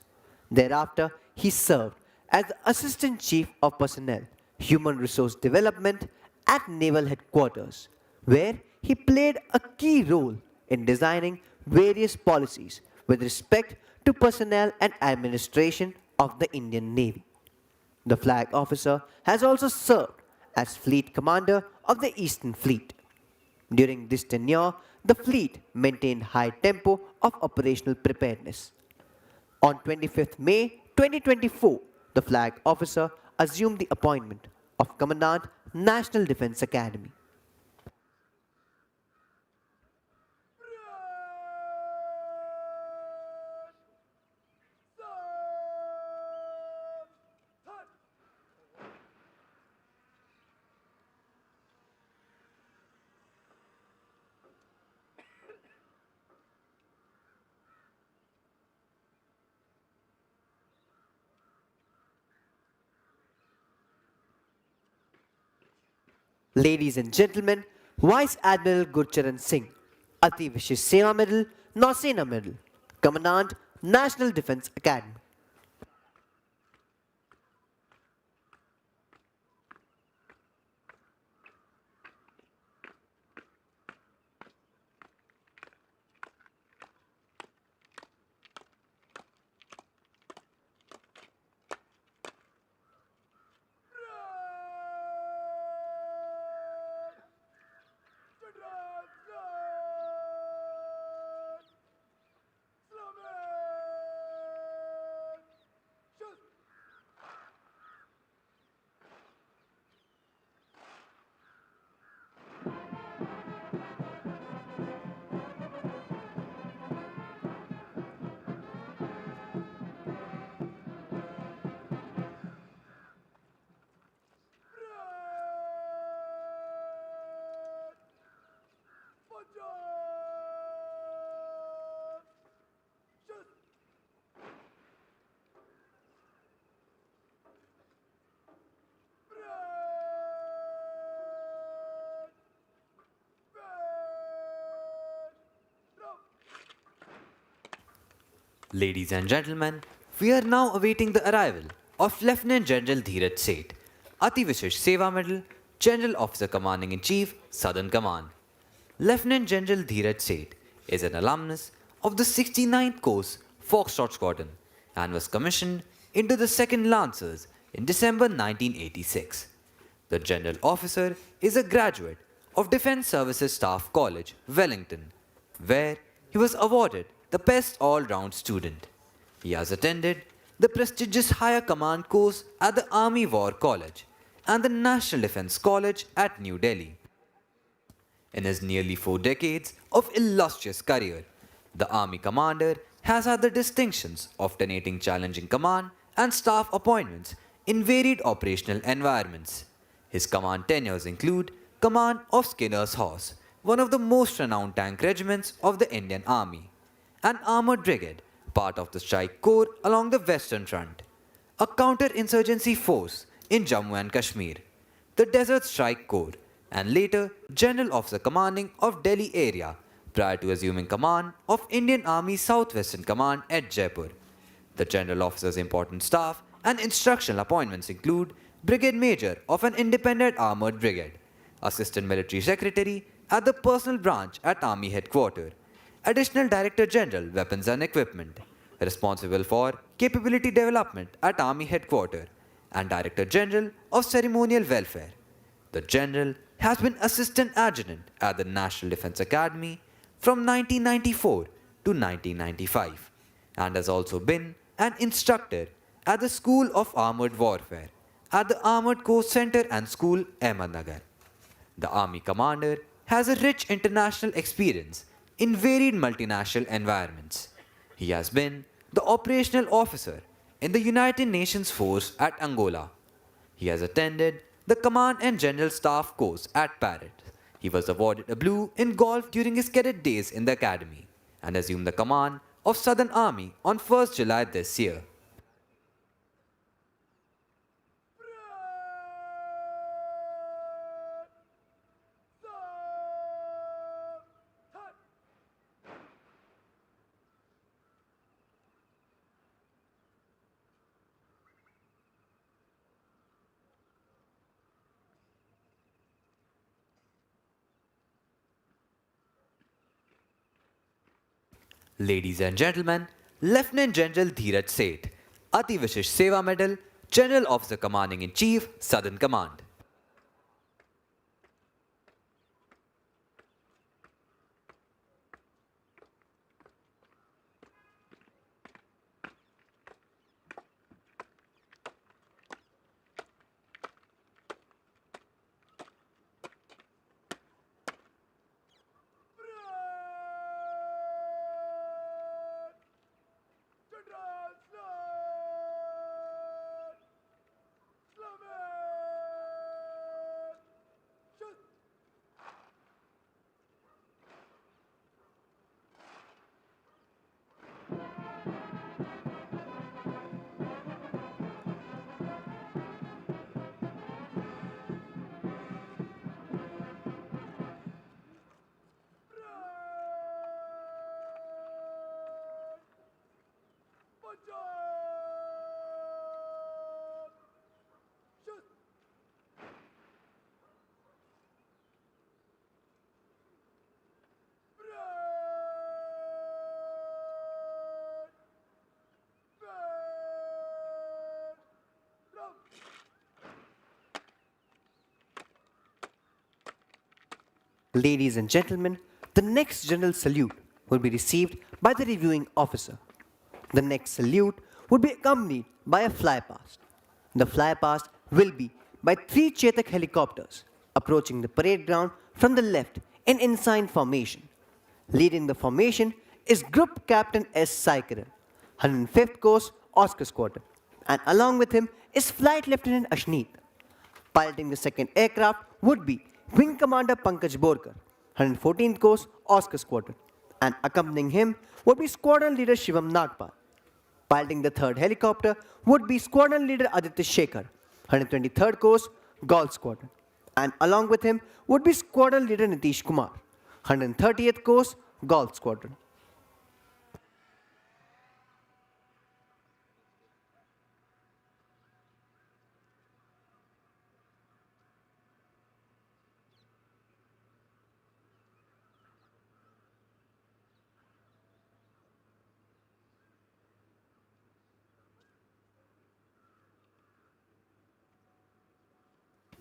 [SPEAKER 4] Thereafter, he served as the Assistant Chief of Personnel, Human Resource Development at Naval Headquarters, where he played a key role in designing various policies with respect to personnel and administration of the Indian Navy. The flag officer has also served as Fleet Commander of the Eastern Fleet. During this tenure, the fleet maintained high tempo of operational preparedness. On 25th May 2024, the flag officer assumed the appointment of Commandant, National Defence Academy. Ladies and gentlemen, Vice Admiral Gurcharan Singh, Ati Vishish Seva Medal, Nausena Medal, Commandant, National Defence Academy.
[SPEAKER 1] Ladies and gentlemen, we are now awaiting the arrival of Lieutenant General Dheeraj Seth, Ati Vishish Seva Medal, General Officer Commanding in Chief, Southern Command. Lieutenant General Dheeraj Seth is an alumnus of the 69th Coast Foxtrot Squadron and was commissioned into the 2nd Lancers in December 1986. The General Officer is a graduate of Defence Services Staff College, Wellington, where he was awarded the Best All-Round Student. He has attended the prestigious Higher Command course at the Army War College and the National Defense College at New Delhi. In his nearly 4 decades of illustrious career, the Army Commander has had the distinctions of tenating challenging command and staff appointments in varied operational environments. His command tenures include Command of Skinner's Horse, one of the most renowned tank regiments of the Indian Army, an armored brigade, part of the Strike Corps along the Western Front, a counter-insurgency force in Jammu and Kashmir, the Desert Strike Corps, and later General Officer commanding of Delhi area prior to assuming command of Indian Army Southwestern Command at Jaipur. The General Officer's important staff and instructional appointments include Brigade Major of an independent armored brigade, Assistant Military Secretary at the Personnel Branch at Army Headquarters, Additional Director General Weapons and Equipment, responsible for capability development at Army Headquarters, and Director General of Ceremonial Welfare. The General has been Assistant Adjutant at the National Defense Academy from 1994 to 1995 and has also been an instructor at the School of Armored Warfare at the Armored Corps Center and School, Ahmednagar. The Army Commander has a rich international experience in varied multinational environments. He has been the operational officer in the United Nations Force at Angola. He has attended the Command and General Staff course at Parrot. He was awarded a blue in golf during his cadet days in the academy and assumed the command of Southern Army on 1st July this year. Ladies and gentlemen, Lieutenant General Dheeraj Seth, Ati Vishish Seva Medal, General Officer Commanding in Chief, Southern Command.
[SPEAKER 4] Ladies and gentlemen, the next general salute will be received by the reviewing officer. The next salute would be accompanied by a flypast. The flypast will be by 3 Chetak helicopters approaching the parade ground from the left in ensign formation. Leading the formation is Group Captain S. Saikaran, 105th Coast Oscar Squadron, and along with him is Flight Lieutenant Ashneet. Piloting the second aircraft would be Wing Commander Pankaj Borkar, 114th Coast Oscar Squadron, and accompanying him would be Squadron Leader Shivam Nagpal. Piloting the third helicopter would be Squadron Leader Aditya Shekhar, 123rd Coast Golf Squadron, and along with him would be Squadron Leader Nitish Kumar, 130th Coast Golf Squadron.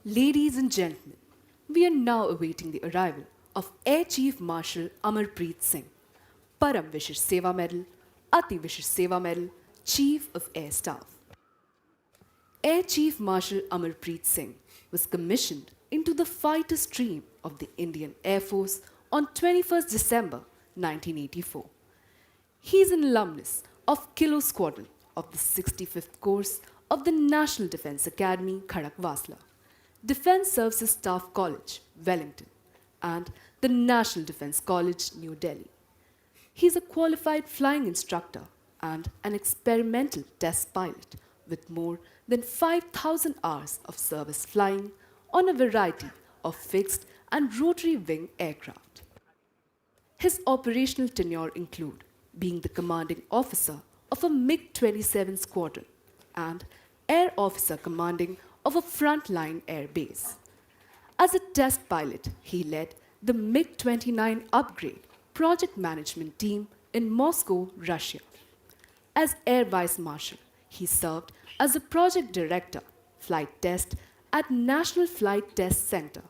[SPEAKER 2] Ladies and gentlemen, we are now awaiting the arrival of Air Chief Marshal Amarpreet Singh, Param Vishish Seva Medal, Ati Vishish Seva Medal, Chief of Air Staff. Air Chief Marshal Amarpreet Singh was commissioned into the fighter stream of the Indian Air Force on 21st December 1984. He is an alumnus of Kilo Squadron of the 65th course of the National Defence Academy, Khadakwasla, Defence Services Staff College, Wellington, and the National Defence College, New Delhi. He is a qualified flying instructor and an experimental test pilot with more than 5,000 hours of service flying on a variety of fixed and rotary wing aircraft. His operational tenure include being the commanding officer of a MiG-27 squadron and air officer commanding of a frontline air base. As a test pilot, he led the MiG-29 upgrade project management team in Moscow, Russia. As Air Vice Marshal, he served as a project director, flight test at National Flight Test Center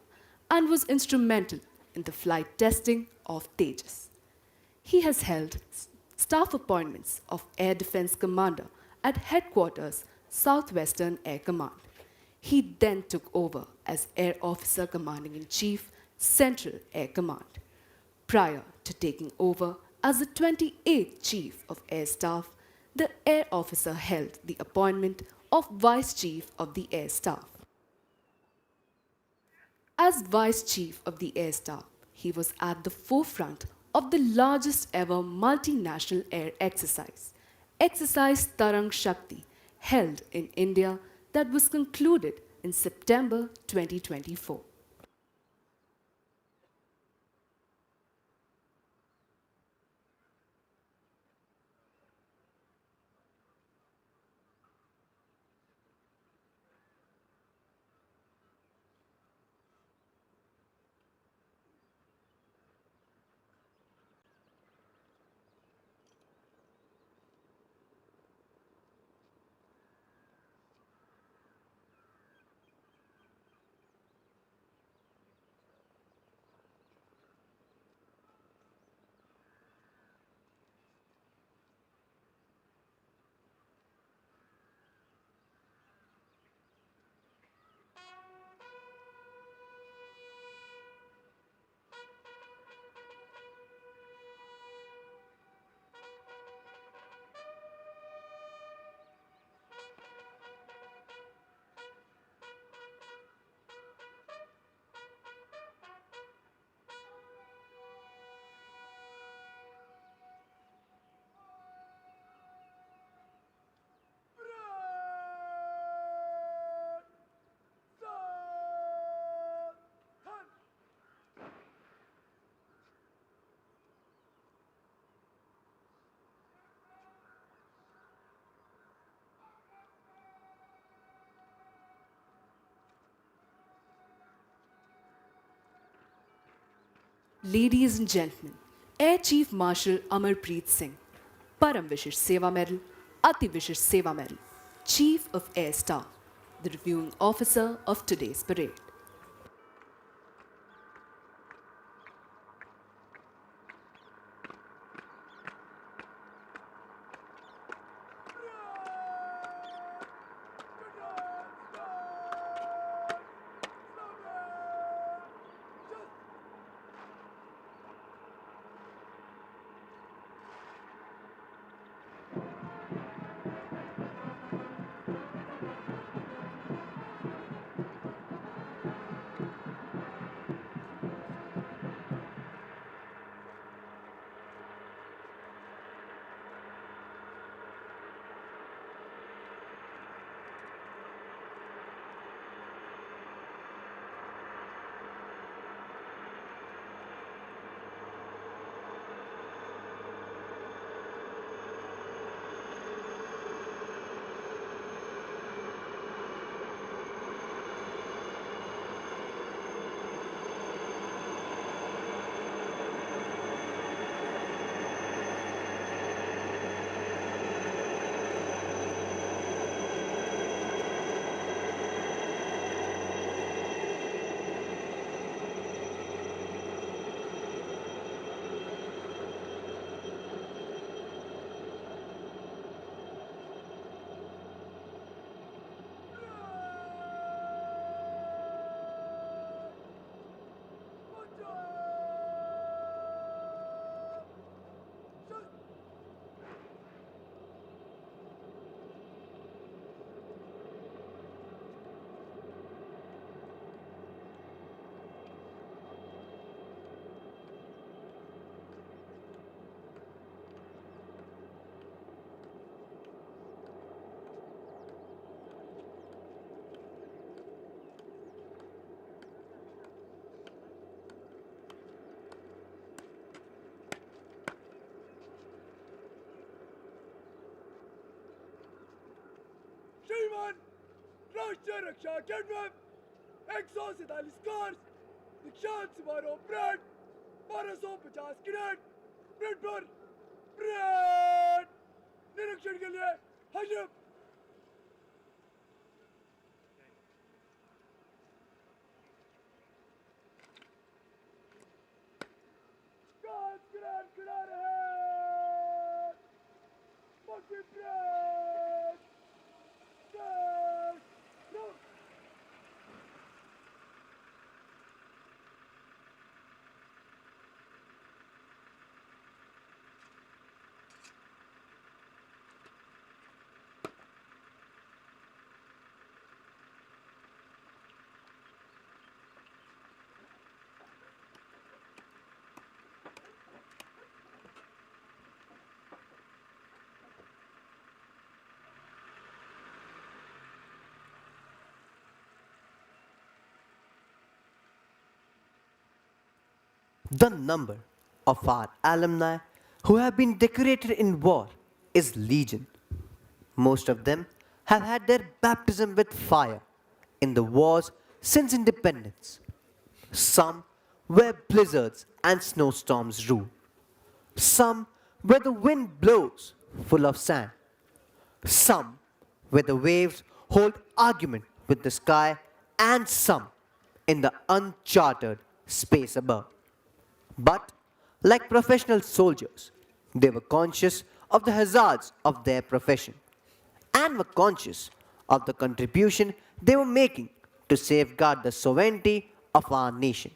[SPEAKER 2] and was instrumental in the flight testing of Tejas. He has held staff appointments of Air Defense Commander at Headquarters, Southwestern Air Command. He then took over as Air Officer Commanding in Chief, Central Air Command. Prior to taking over as the 28th Chief of Air Staff, the Air Officer held the appointment of Vice Chief of the Air Staff. As Vice Chief of the Air Staff, he was at the forefront of the largest ever multinational air exercise, Exercise Tarang Shakti, held in India that was concluded in September 2024. Ladies and gentlemen, Air Chief Marshal Amarpreet Singh, Param Vishish Seva Medal, Ati Vishish Seva Medal, Chief of Air Staff, the reviewing officer of today's parade.
[SPEAKER 5] नौजवान राष्ट्रीय रक्षा academy 147 cars दीक्षांत समारोह parade 1250 cadet parade पर parade निरीक्षण के लिए हाजिर cars cadet खड़ा रहे पक्की parade parade
[SPEAKER 4] The number of our alumni who have been decorated in war is legion. Most of them have had their baptism with fire in the wars since independence. Some where blizzards and snowstorms rule. Some where the wind blows full of sand. Some where the waves hold argument with the sky, and some in the uncharted space above. But, like professional soldiers, they were conscious of the hazards of their profession and were conscious of the contribution they were making to safeguard the sovereignty of our nation.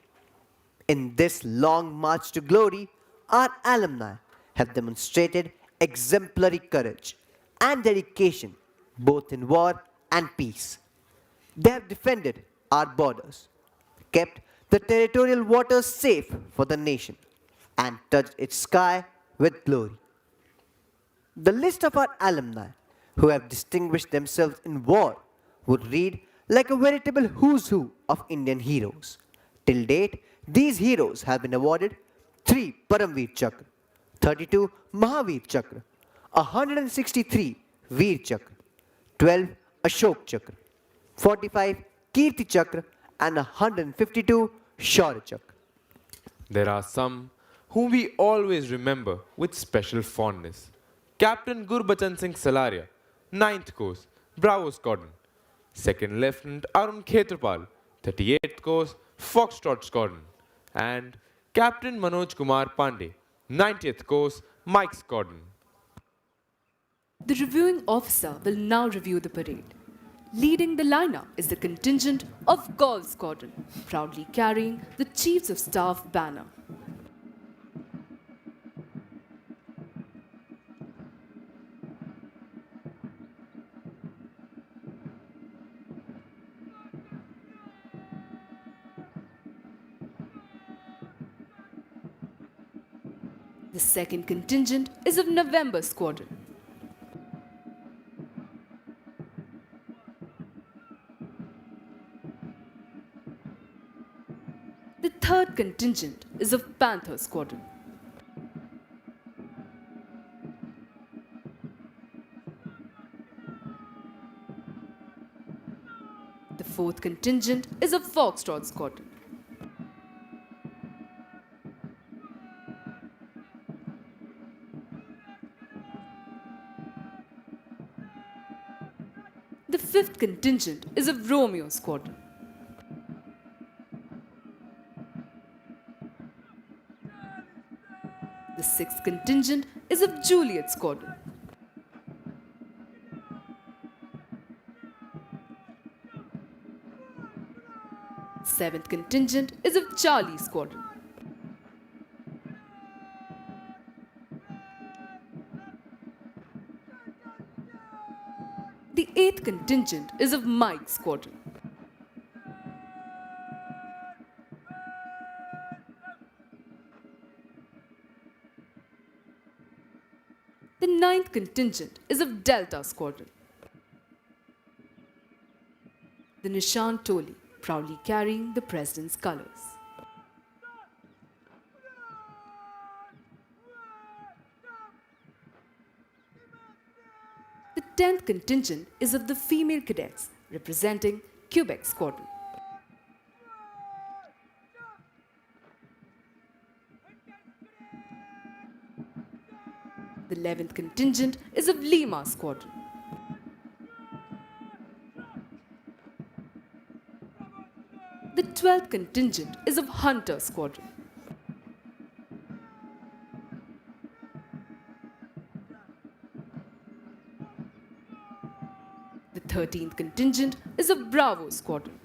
[SPEAKER 4] In this long march to glory, our alumni have demonstrated exemplary courage and dedication both in war and peace. They have defended our borders, kept the territorial waters safe for the nation, and touched its sky with glory. The list of our alumni who have distinguished themselves in war would read like a veritable who's who of Indian heroes. Till date, these heroes have been awarded 3 Paramveer Chakra, 32 Mahavir Chakra, 163 Veer Chakra, 12 Ashok Chakra, 45 Kirti Chakra, and 152 Shaurya Chakra.
[SPEAKER 3] There are some whom we always remember with special fondness. Captain Gurbachan Singh Salaria, 9th Course, Bravo Squadron. 2nd Lieutenant Arun Khetrapal, 38th Course, Foxtrot Squadron. And Captain Manoj Kumar Pandey, 90th Course, Mike Squadron.
[SPEAKER 2] The reviewing officer will now review the parade. Leading the lineup is the contingent of Golf Squadron, proudly carrying the Chiefs of Staff banner. The second contingent is of November Squadron. The third contingent is of Panther Squadron. The fourth contingent is of Foxtrot Squadron. The fifth contingent is of Romeo Squadron. The sixth contingent is of Juliet Squadron. Seventh contingent is of Charlie Squadron. The eighth contingent is of Mike Squadron. The ninth contingent is of Delta Squadron. The Nishan Toli, proudly carrying the President's colors. The 10th contingent is of the female cadets representing Quebec Squadron. The 11th contingent is of Lima Squadron. The 12th contingent is of Hunter Squadron. The 13th contingent is of Bravo Squadron.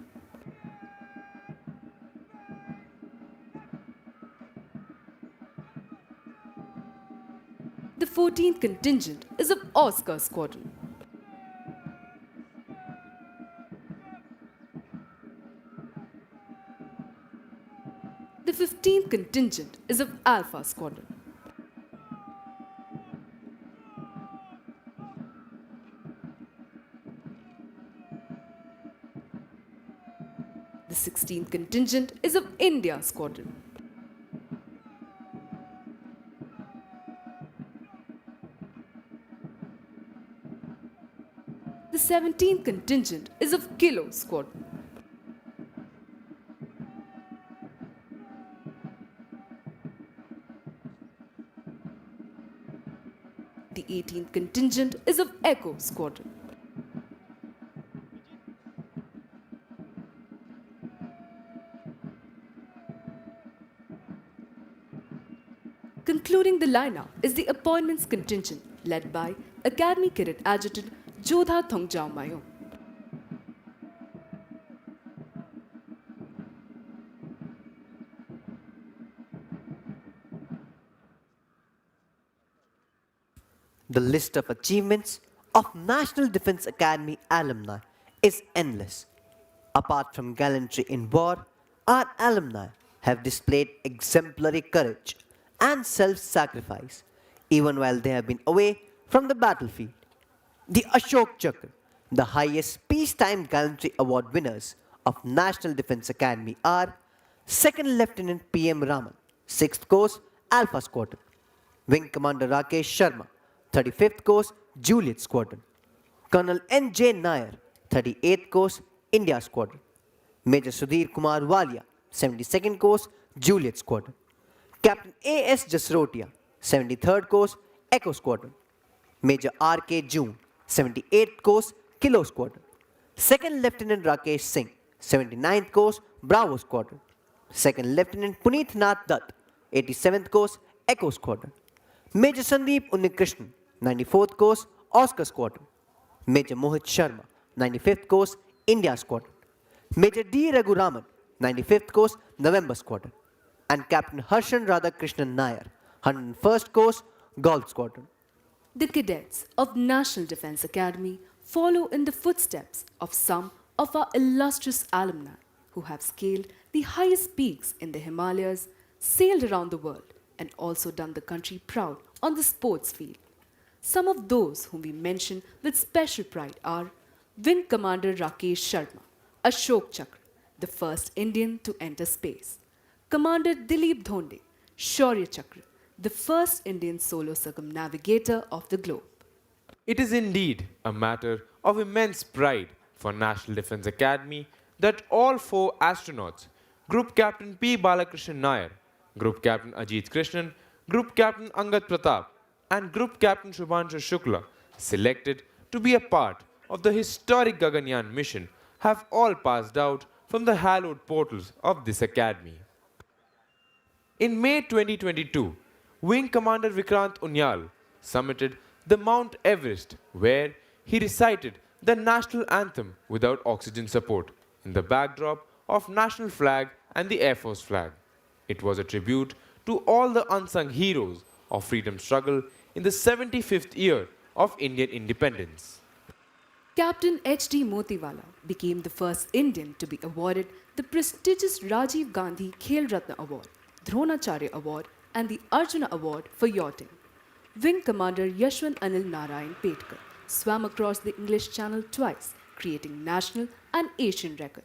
[SPEAKER 2] The 14th contingent is of Oscar Squadron. The 15th contingent is of Alpha Squadron. The 16th contingent is of India Squadron. The 17th contingent is of Kilo Squadron. The 18th contingent is of Echo Squadron. Concluding the lineup is the appointments contingent led by Academy Cadet Adjutant Jodha Thongjao Mayong.
[SPEAKER 4] The list of achievements of National Defense Academy alumni is endless. Apart from gallantry in war, our alumni have displayed exemplary courage and self-sacrifice even while they have been away from the battlefield. The Ashok Chakra, the highest peacetime gallantry award winners of National Defense Academy are 2nd Lieutenant P.M. Raman, 6th Course Alpha Squadron, Wing Commander Rakesh Sharma, 35th Course Juliet Squadron, Colonel N.J. Nair, 38th Course India Squadron, Major Sudhir Kumar Walia, 72nd Course Juliet Squadron, Captain A.S. Jasrotia, 73rd Course Echo Squadron, Major R.K. June, 78th Course Kilo Squadron, 2nd Lieutenant Rakesh Singh, 79th Course Bravo Squadron, 2nd Lieutenant Puneet Nath Dutt, 87th Course Echo Squadron, Major Sandeep Unnikrishnan, 94th Course Oscar Squadron, Major Mohit Sharma, 95th Course India Squadron, Major D. Raghuraman, 95th Course November Squadron, and Captain Harshan Radhakrishnan Nair, 101st Course Golf Squadron.
[SPEAKER 2] The cadets of National Defense Academy follow in the footsteps of some of our illustrious alumni who have scaled the highest peaks in the Himalayas, sailed around the world, and also done the country proud on the sports field. Some of those whom we mention with special pride are Wing Commander Rakesh Sharma, Ashok Chakra, the first Indian to enter space; Commander Dilip Dhonde, Shaurya Chakra, the first Indian solo circumnavigator of the globe.
[SPEAKER 3] It is indeed a matter of immense pride for National Defense Academy that all four astronauts, Group Captain P. Balakrishnan Nair, Group Captain Ajit Krishnan, Group Captain Angad Pratap, and Group Captain Shubhanshu Shukla, selected to be a part of the historic Gaganyaan mission, have all passed out from the hallowed portals of this academy. In May 2022, Wing Commander Vikrant Unyal summited the Mount Everest, where he recited the national anthem without oxygen support in the backdrop of national flag and the Air Force flag. It was a tribute to all the unsung heroes of freedom struggle in the 75th year of Indian independence.
[SPEAKER 2] Captain H.D. Motiwala became the first Indian to be awarded the prestigious Rajiv Gandhi Khel Ratna Award, Dronacharya Award, and the Arjuna Award for yachting. Wing Commander Yashwant Anil Narayan Petkar swam across the English Channel twice, creating national and Asian record.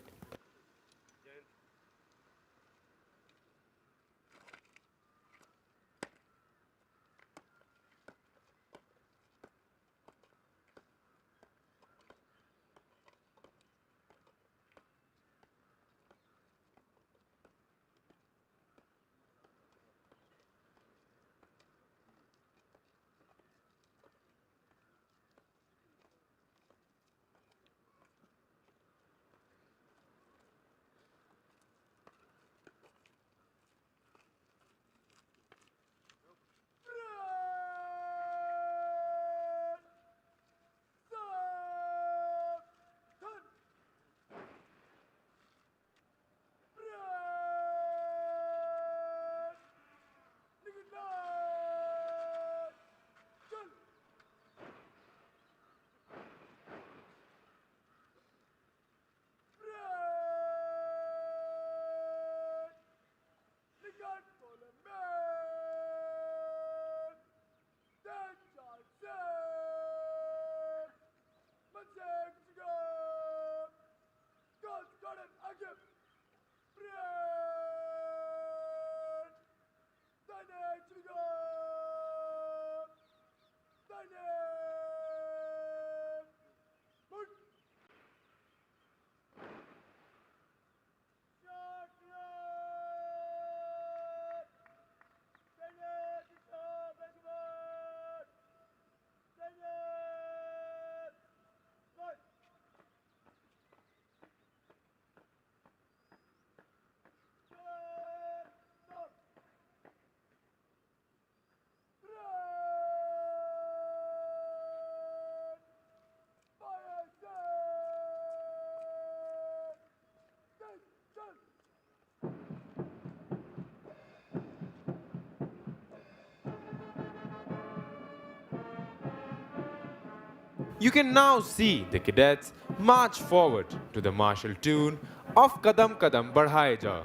[SPEAKER 3] You can now see the cadets march forward to the martial tune of Kadam Kadam Badhaye Ja.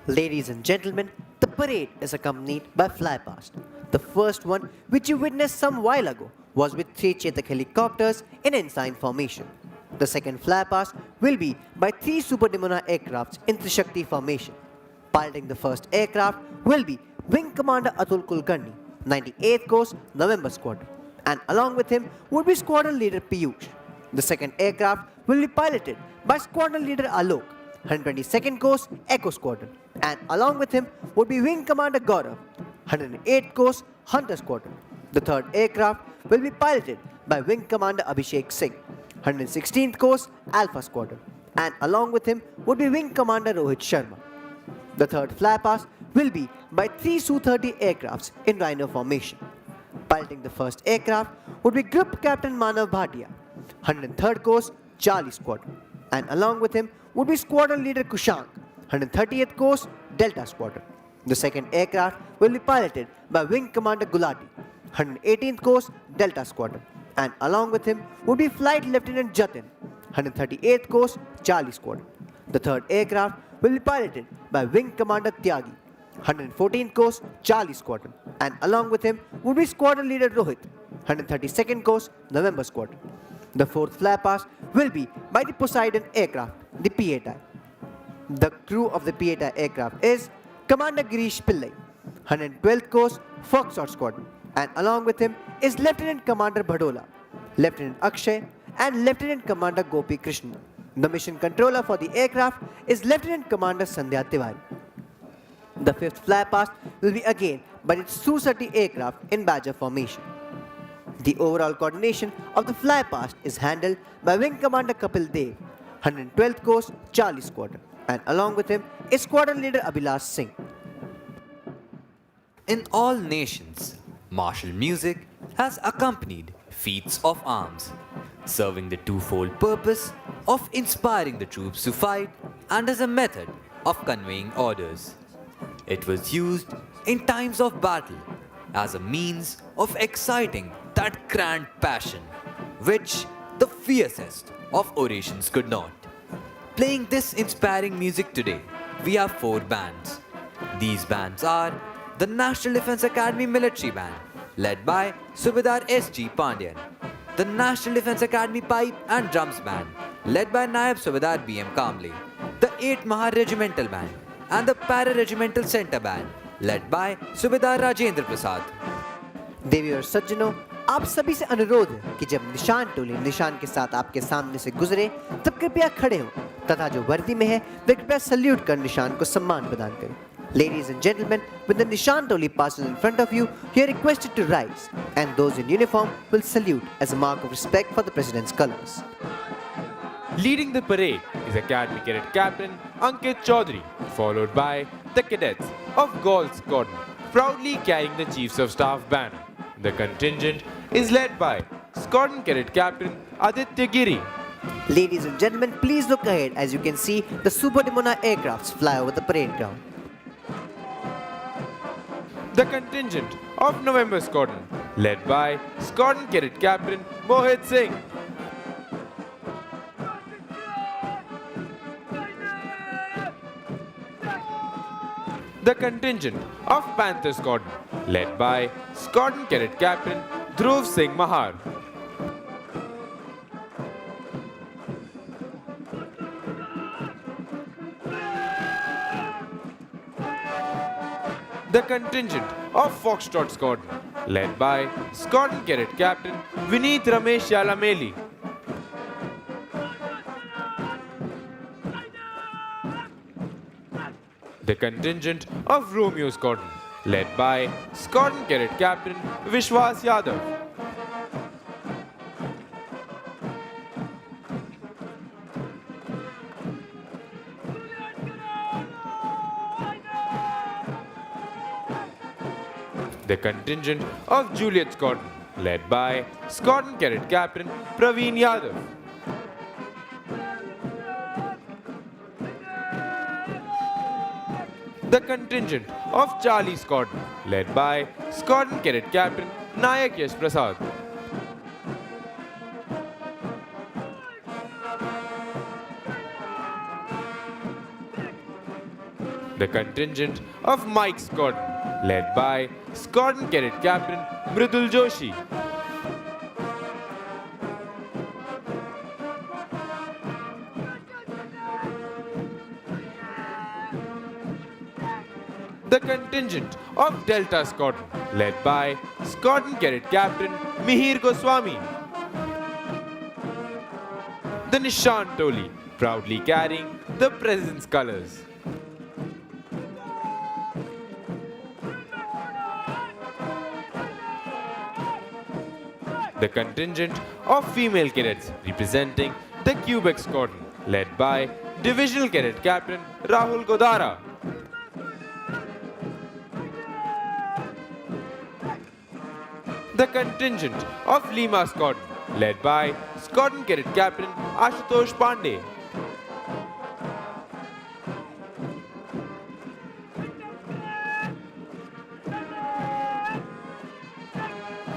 [SPEAKER 4] Ladies and gentlemen, the parade is accompanied by flypast. The first one, which you witnessed some while ago, was with 3 Chetak helicopters in ensign formation. The second flypast will be by 3 Super Dimona aircrafts in Trishakti formation. Piloting the first aircraft will be Wing Commander Atul Kulkarni, 98th Coast November Squadron, and along with him would be Squadron Leader Piyush. The second aircraft will be piloted by Squadron Leader Alok, 122nd Coast Echo Squadron, and along with him would be Wing Commander Gaurav, 108th Coast Hunter Squadron. The third aircraft will be piloted by Wing Commander Abhishek Singh, 116th Coast Alpha Squadron, and along with him would be Wing Commander Rohit Sharma. The third flypast will be by 3 Su-30 aircrafts in Rhino formation. Piloting the first aircraft would be Group Captain Manav Bhatia, 103rd Coast Charlie Squadron, and along with him would be Squadron Leader Kushank, 130th Coast Delta Squadron. The second aircraft will be piloted by Wing Commander Gulati, 118th Coast Delta Squadron, and along with him would be Flight Lieutenant Jatin, 138th Coast Charlie Squadron. The third aircraft will be piloted by Wing Commander Tyagi, 114th Coast Charlie Squadron, and along with him would be Squadron Leader Rohit, 132nd Coast November Squadron. The fourth flypast will be by the Poseidon aircraft, the P-8I. The crew of the P-8I aircraft is Commander Girish Pillai, 112th Coast Foxtrot Squadron, and along with him is Lieutenant Commander Bhadola, Lieutenant Akshay, and Lieutenant Commander Gopi Krishna. The mission controller for the aircraft is Lieutenant Commander Sandhya Tiwari. The fifth flypast will be again by the Su-30 aircraft in Badger formation. The overall coordination of the flypast is handled by Wing Commander Kapil Dev, 112th Coast Charlie Squadron, and along with him is Squadron Leader Abhilash Singh.
[SPEAKER 1] In all nations, martial music has accompanied feats of arms, serving the twofold purpose of inspiring the troops to fight and as a method of conveying orders. It was used in times of battle as a means of exciting that grand passion which the fiercest of orations could not. Playing this inspiring music today, we have 4 bands. These bands are the National Defence Academy Military Band, led by Subedar S.G. Pandyan, the National Defence Academy Pipe and Drums Band, led by Naib Subedar B.M. Kamble, the 8th Mahar Regimental Band, and the Para-Regimental Center Band, led by Subedar Rajendra Prasad.
[SPEAKER 4] देवी और सज्जनों, आप सभी से अनुरोध है कि जब निशान टोली निशान के साथ आपके सामने से गुजरे तब कृपया खड़े हों तथा जो वर्दी में है वे कृपया सल्यूट कर निशान को सम्मान प्रदान करें. Ladies and gentlemen, when the Nishan Toli passes in front of you, you are requested to rise, and those in uniform will salute as a mark of respect for the President's colors.
[SPEAKER 3] Leading the parade is Academy Cadet Captain Ankit Chaudhary, followed by the cadets of Gaul Squadron, proudly carrying the Chiefs of Staff banner. The contingent is led by Squadron Cadet Captain Aditya Giri.
[SPEAKER 4] Ladies and gentlemen, please look ahead as you can see the Super Dimona aircrafts fly over the parade ground.
[SPEAKER 3] The contingent of November Squadron, led by Squadron Cadet Captain Mohit Singh. The contingent of Panther Squadron, led by Squadron Cadet Captain Dhruv Singh Mahar. The contingent of Foxtrot Squadron, led by Squadron Cadet Captain Vineet Ramesh Yalameli. The contingent of Romeo Squadron, led by Squadron Cadet Captain Vishwas Yadav. The contingent of Juliet Squadron, led by Squadron Cadet Captain Praveen Yadav. The contingent of Charlie Squadron, led by Squadron Cadet Captain Nayak Yash Prasad. The contingent of Mike Squadron, led by Squadron Cadet Captain Mridul Joshi. The contingent of Delta Squadron, led by Squadron Cadet Captain Mihir Goswami. The Nishan Toli, proudly carrying the President's colors. The contingent of female cadets representing the Quebec Squadron, led by Divisional Cadet Captain Rahul Godara. The contingent of Lima Squadron, led by Squadron Cadet Captain Ashutosh Pandey.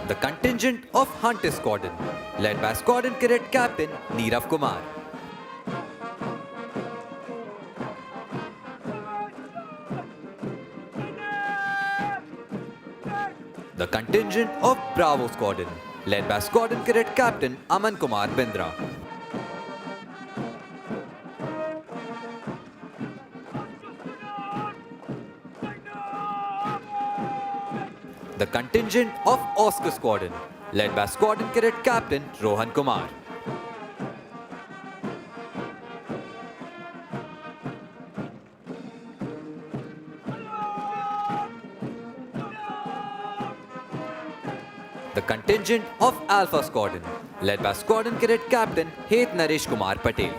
[SPEAKER 1] The contingent of Hunter Squadron, led by Squadron Cadet Captain Neerav Kumar. The contingent of Bravo Squadron, led by Squadron Cadet Captain Aman Kumar Bindra. The contingent of Oscar Squadron, led by Squadron Cadet Captain Rohan Kumar. The contingent of Alpha Squadron, led by Squadron Cadet Captain Het Naresh Kumar Patel.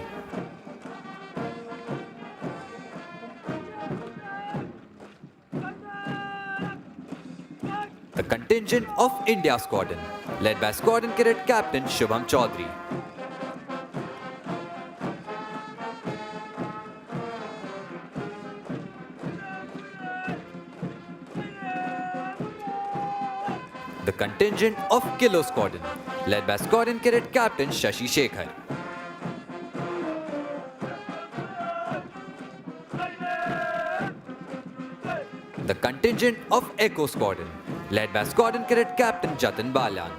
[SPEAKER 1] The contingent of India Squadron, led by Squadron Cadet Captain Shubham Chaudhary. The contingent of Kilo Squadron, led by Squadron Cadet Captain Shashi Shekhar. The contingent of Echo Squadron, led by Squadron Cadet Captain Jatin Balyan.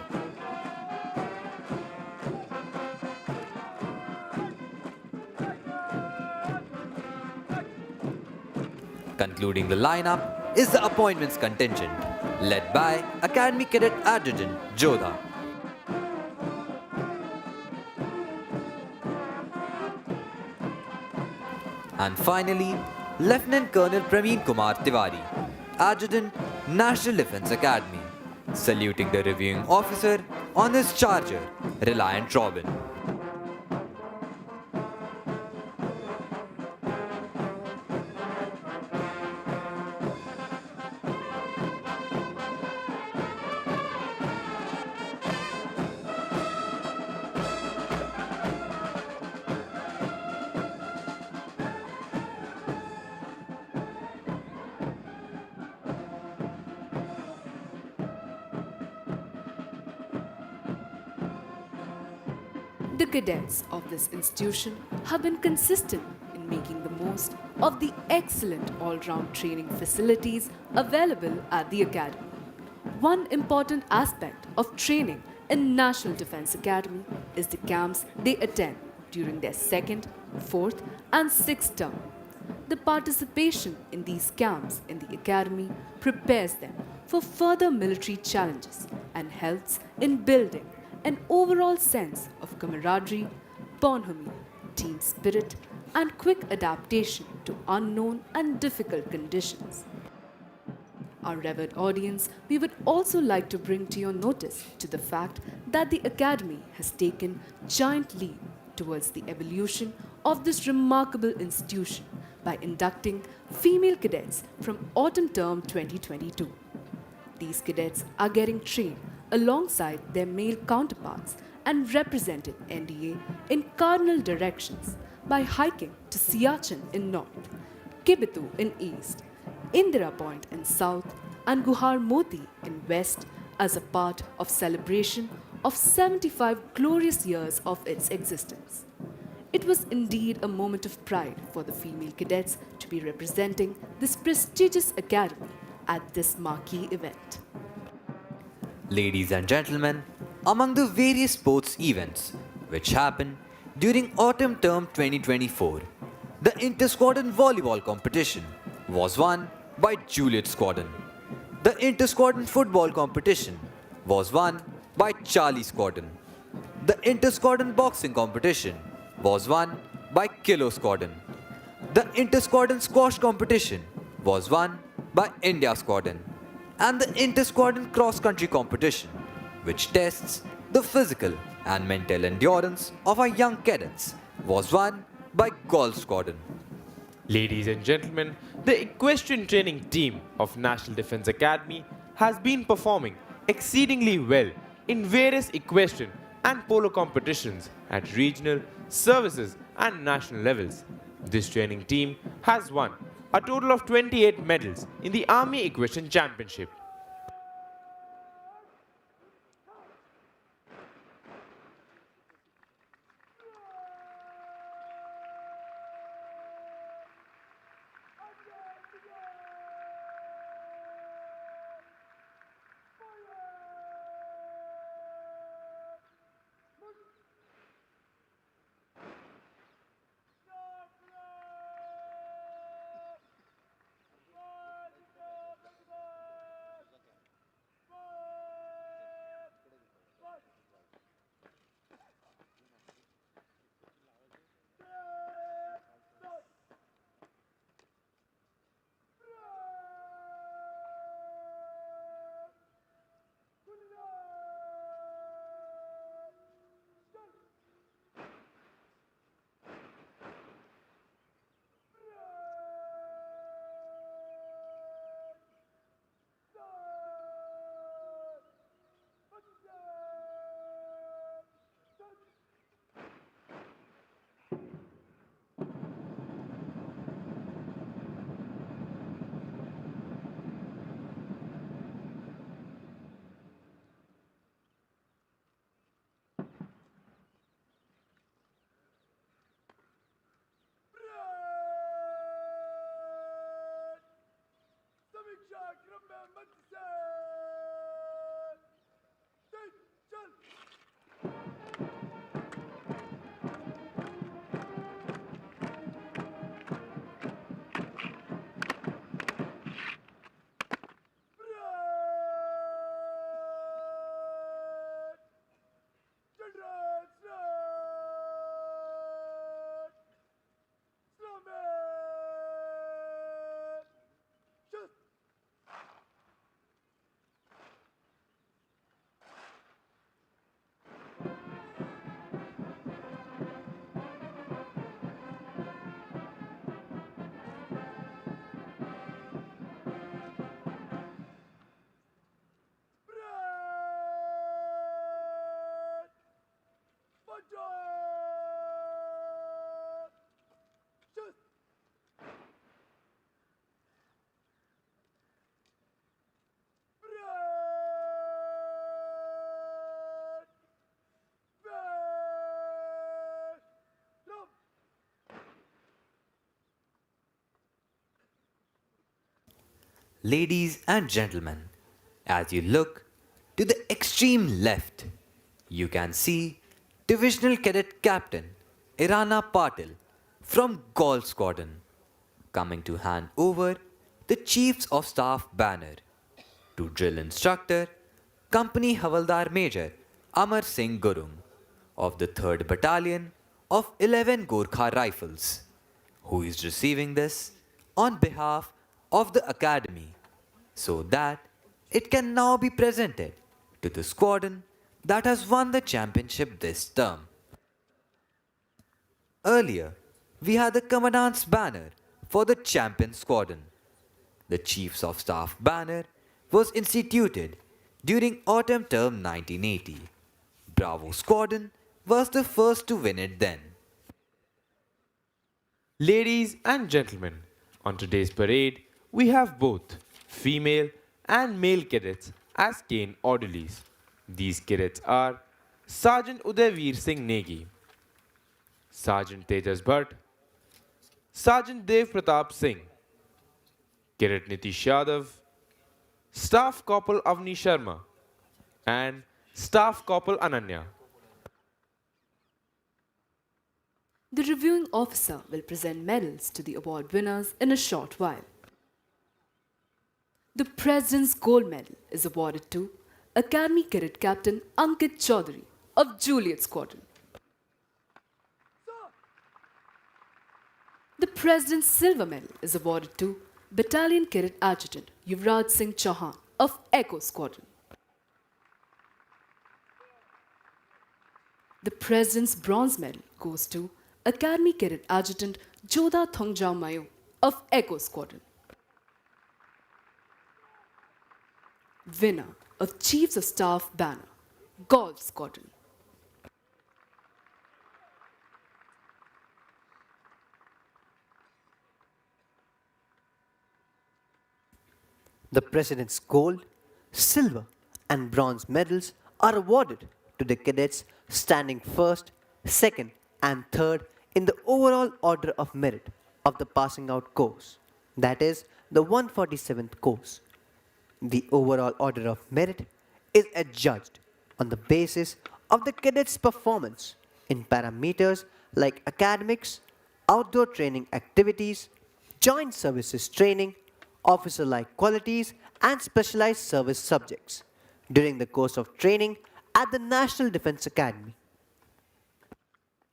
[SPEAKER 1] Concluding the lineup is the appointments contingent, led by Academy Cadet Adjutant Jodha. And finally, Lieutenant Colonel Praveen Kumar Tiwari, Adjutant, National Defence Academy, saluting the reviewing officer on his charger, Reliant Robin.
[SPEAKER 2] The cadets of this institution have been consistent in making the most of the excellent all-round training facilities available at the academy. One important aspect of training in National Defence Academy is the camps they attend during their second, fourth and sixth term. The participation in these camps in the academy prepares them for further military challenges and helps in building an overall sense of camaraderie, bonhomie, team spirit, and quick adaptation to unknown and difficult conditions. Our revered audience, we would also like to bring to your notice to the fact that the Academy has taken giant leap towards the evolution of this remarkable institution by inducting female cadets from autumn term 2022. These cadets are getting trained alongside their male counterparts and represented NDA in cardinal directions by hiking to Siachen in north, Kibitu in east, Indira Point in south, and Guhar Moti in west as a part of celebration of 75 glorious years of its existence. It was indeed a moment of pride for the female cadets to to be representing this prestigious academy at this marquee event.
[SPEAKER 1] Ladies and gentlemen, among the various sports events which happened during autumn term 2024, the inter-squadron volleyball competition was won by Juliet Squadron. The inter-squadron football competition was won by Charlie Squadron. The inter-squadron boxing competition was won by Kilo Squadron. The inter-squadron squash competition was won by India Squadron. And the inter-squadron cross-country competition, which tests the physical and mental endurance of our young cadets, was won by Golf Squadron.
[SPEAKER 3] Ladies and gentlemen, the equestrian training team of National Defence Academy has been performing exceedingly well in various equestrian and polo competitions at regional, services and national levels. This training team has won a total of 28 medals in the Army Equestrian Championship.
[SPEAKER 5] समीक्षा क्रम में मंच से चल
[SPEAKER 1] Ladies and gentlemen, as you look to the extreme left, you can see Divisional Cadet Captain Irana Patil from Golf Squadron coming to hand over the Chiefs of Staff banner to drill instructor Company Havaldar Major Amar Singh Gurung of the 3rd Battalion of 11 Gorkha Rifles, who is receiving this on behalf of the Academy so that it can now be presented to the squadron that has won the championship this term. Earlier, we had the Commandant's banner for the champion squadron. The Chiefs of Staff banner was instituted during autumn term 1980. Bravo Squadron was the first to win it then.
[SPEAKER 3] Ladies and gentlemen, on today's parade, we have both female and male cadets as cane orderlies. These cadets are Sergeant Udayveer Singh Negi, Sergeant Tejas Bhatt, Sergeant Dev Pratap Singh, Cadet Nitish Yadav, Staff Corporal Avni Sharma, and Staff Corporal Ananya.
[SPEAKER 2] The reviewing officer will present medals to the award winners in a short while. The President's Gold Medal is awarded to Academy Cadet Captain Ankit Chaudhary of Juliet Squadron. The President's Silver Medal is awarded to Battalion Cadet Adjutant Yuvraj Singh Chauhan of Echo Squadron. The President's Bronze Medal goes to Academy Cadet Adjutant Jodha Thongjao Mayo of Echo Squadron. Winner of Chiefs of Staff Banner, Golf Squadron.
[SPEAKER 4] The President's gold, silver, and bronze medals are awarded to the cadets standing first, second, and third in the overall order of merit of the passing out course, that is, the 147th course. The overall order of merit is adjudged on the basis of the cadet's performance in parameters like academics, outdoor training activities, joint services training, officer-like qualities, and specialized service subjects during the course of training at the National Defense Academy.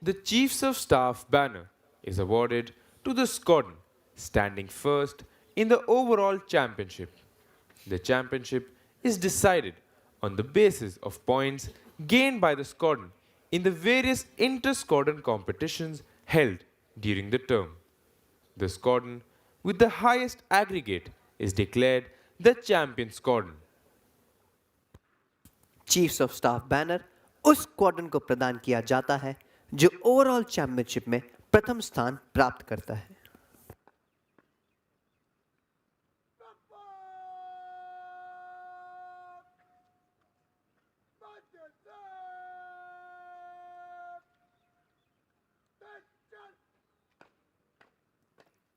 [SPEAKER 3] The Chiefs of Staff banner is awarded to the squadron standing first in the overall championship. The championship is decided on the basis of points gained by the squadron in the various inter-squadron competitions held during the term. The squadron with the highest aggregate is declared the champion squadron.
[SPEAKER 4] Chiefs of staff banner उस squadron को प्रदान किया जाता है जो overall championship में प्रथम स्थान प्राप्त करता है.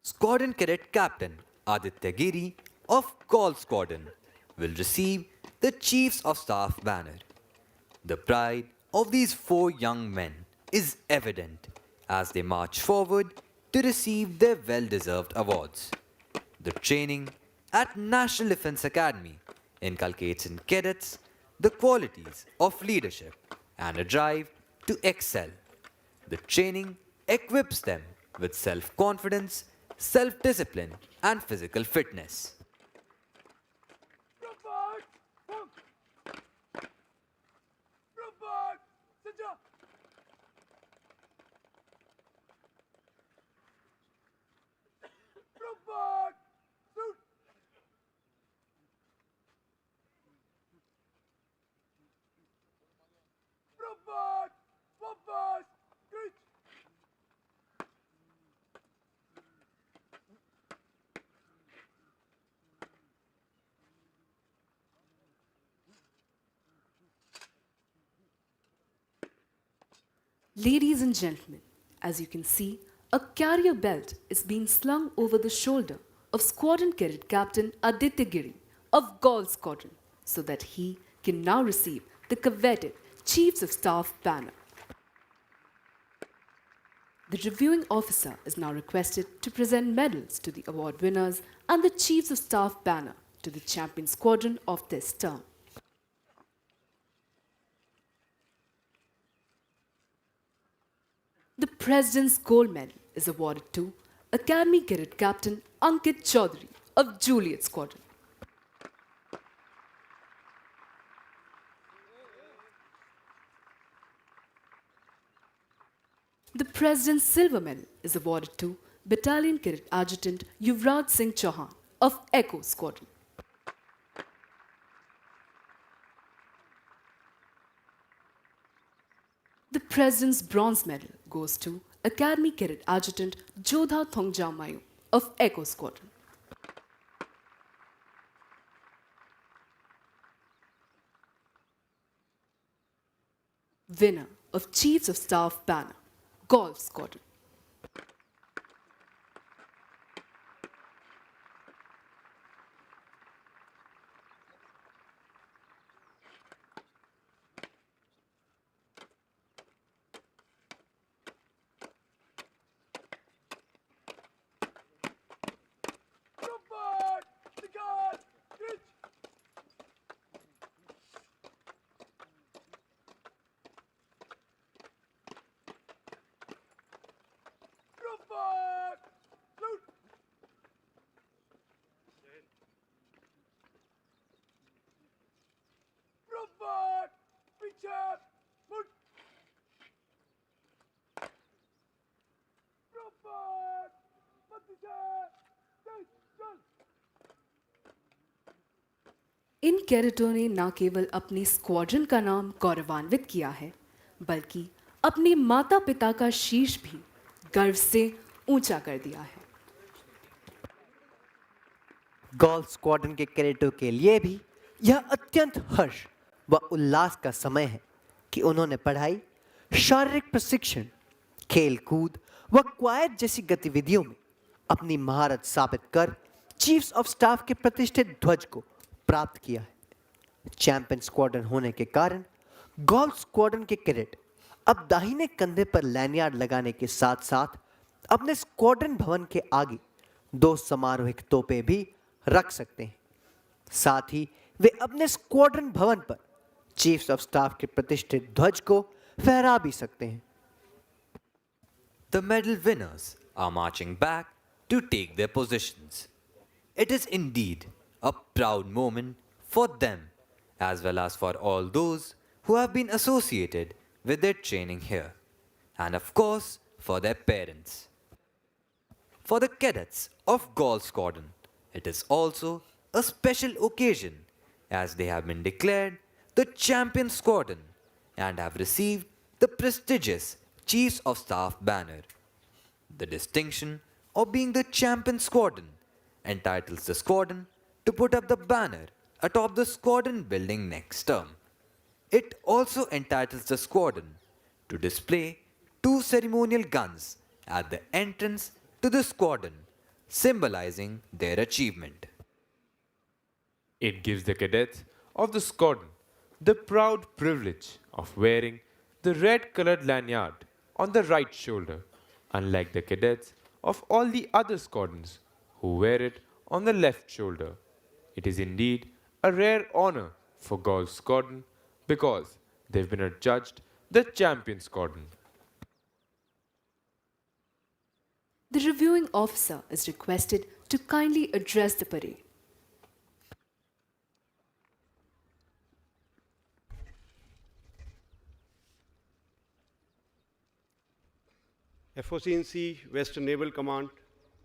[SPEAKER 1] Squadron Cadet Captain Aditya Giri of Golf Squadron will receive the Chiefs of Staff banner. The pride of these four young men is evident as they march forward to receive their well-deserved awards. The training at National Defense Academy inculcates in cadets the qualities of leadership and a drive to excel. The training equips them with self-confidence, self-discipline, and physical fitness.
[SPEAKER 5] Robot! Robot! Saja! Robot! Suit! Robot! Robot! Great!
[SPEAKER 2] Ladies and gentlemen, as you can see, a carrier belt is being slung over the shoulder of Squadron Cadet Captain Aditya Giri of Golf Squadron so that he can now receive the coveted Chiefs of Staff banner. The reviewing officer is now requested to present medals to the award winners and the Chiefs of Staff banner to the champion squadron of this term. The President's Gold Medal is awarded to Academy Cadet Captain Ankit Chaudhary of Juliet Squadron. The President's Silver Medal is awarded to Battalion Cadet Adjutant Yuvraj Singh Chauhan of Echo Squadron. The President's Bronze Medal goes to Academy Cadet Adjutant Jodha Thongjao Mayo of Echo Squadron. Winner of Chiefs of Staff banner, Golf Squadron. इन कैडेटों ने न केवल अपनी squadron का नाम गौरवान्वित किया है, बल्कि अपने माता पिता का शीश भी गर्व से ऊंचा कर दिया है।
[SPEAKER 4] गोल्फ स्क्वाड्रन के कैडेटों के लिए भी यह अत्यंत हर्ष व उल्लास का समय है कि उन्होंने पढ़ाई, शारीरिक प्रशिक्षण, खेल कूद व क्वायत जैसी गतिविधियों में अपनी महारत साबित कर चीफ्स ऑफ स्टाफ के प्रतिष्ठित ध्वज को प्राप्त किया है। चैंपियन स्क्वाड्रन होने के कारण गोल्फ स्क्वाड्रन के कैडेट अब दाहिने कंधे पर लैनियार्ड लगाने के साथ साथ अपने स्क्वाड्रन भवन के आगे 2 समारोहिक तोपें भी रख सकते हैं। साथ ही वे अपने स्क्वाड्रन भवन पर चीफ्स ऑफ स्टाफ के प्रतिष्ठित ध्वज को फहरा भी सकते हैं।
[SPEAKER 1] The medal winners are marching back to take their positions. It is indeed a proud moment for them as well as for all those who have been associated with their training here, and of course for their parents. For the cadets of Golf Squadron, it is also a special occasion as they have been declared the champion squadron and have received the prestigious Chiefs of Staff banner. The distinction of being the champion squadron entitles the squadron to put up the banner atop the squadron building next term. It also entitles the squadron to display 2 ceremonial guns at the entrance to the squadron, symbolizing their achievement.
[SPEAKER 3] It gives the cadets of the squadron the proud privilege of wearing the red colored lanyard on the right shoulder, unlike the cadets of all the other squadrons who wear it on the left shoulder. It is indeed a rare honor for Golf Squadron because they've been adjudged the champion squadron.
[SPEAKER 2] The reviewing officer is requested to kindly address the parade.
[SPEAKER 6] FOCNC Western Naval Command,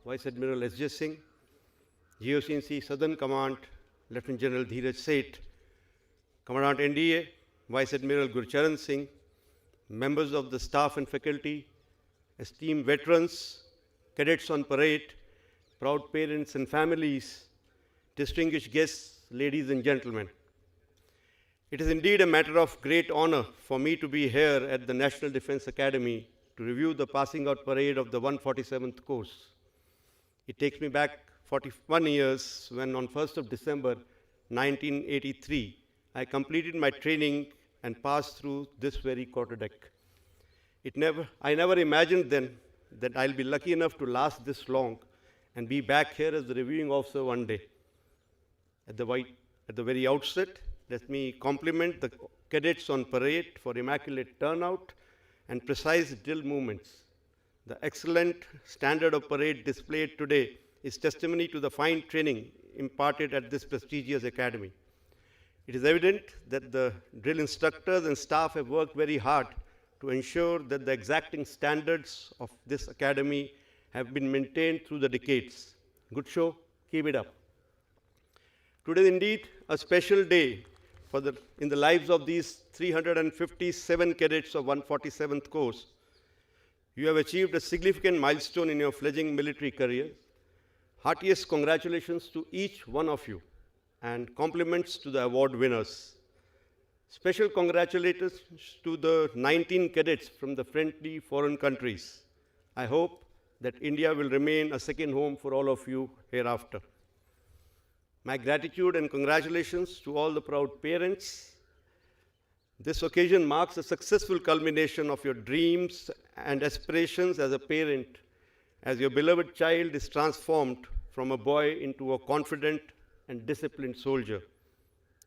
[SPEAKER 6] Vice Admiral S. J. Singh, GOCNC Southern Command, Lieutenant General Dheeraj Seth, Commandant NDA, Vice Admiral Gurcharan Singh, members of the staff and faculty, esteemed veterans, cadets on parade, proud parents and families, distinguished guests, ladies and gentlemen. It is indeed a matter of great honor for me to be here at the National Defense Academy to review the passing out parade of the 147th course. It takes me back 41 years when on 1st of December 1983, I completed my training and passed through this very quarterdeck. I never imagined then that I'll be lucky enough to last this long and be back here as the reviewing officer one day. At the very outset, let me compliment the cadets on parade for immaculate turnout and precise drill movements. The excellent standard of parade displayed today is testimony to the fine training imparted at this prestigious academy. It is evident that the drill instructors and staff have worked very hard to ensure that the exacting standards of this academy have been maintained through the decades. Good show, keep it up. Today is indeed a special day in the lives of these 357 cadets of 147th course. You have achieved a significant milestone in your fledgling military career. Heartiest congratulations to each one of you and compliments to the award winners. Special congratulations to the 19 cadets from the friendly foreign countries. I hope that India will remain a second home for all of you hereafter. My gratitude and congratulations to all the proud parents. This occasion marks a successful culmination of your dreams and aspirations as a parent, as your beloved child is transformed from a boy into a confident and disciplined soldier.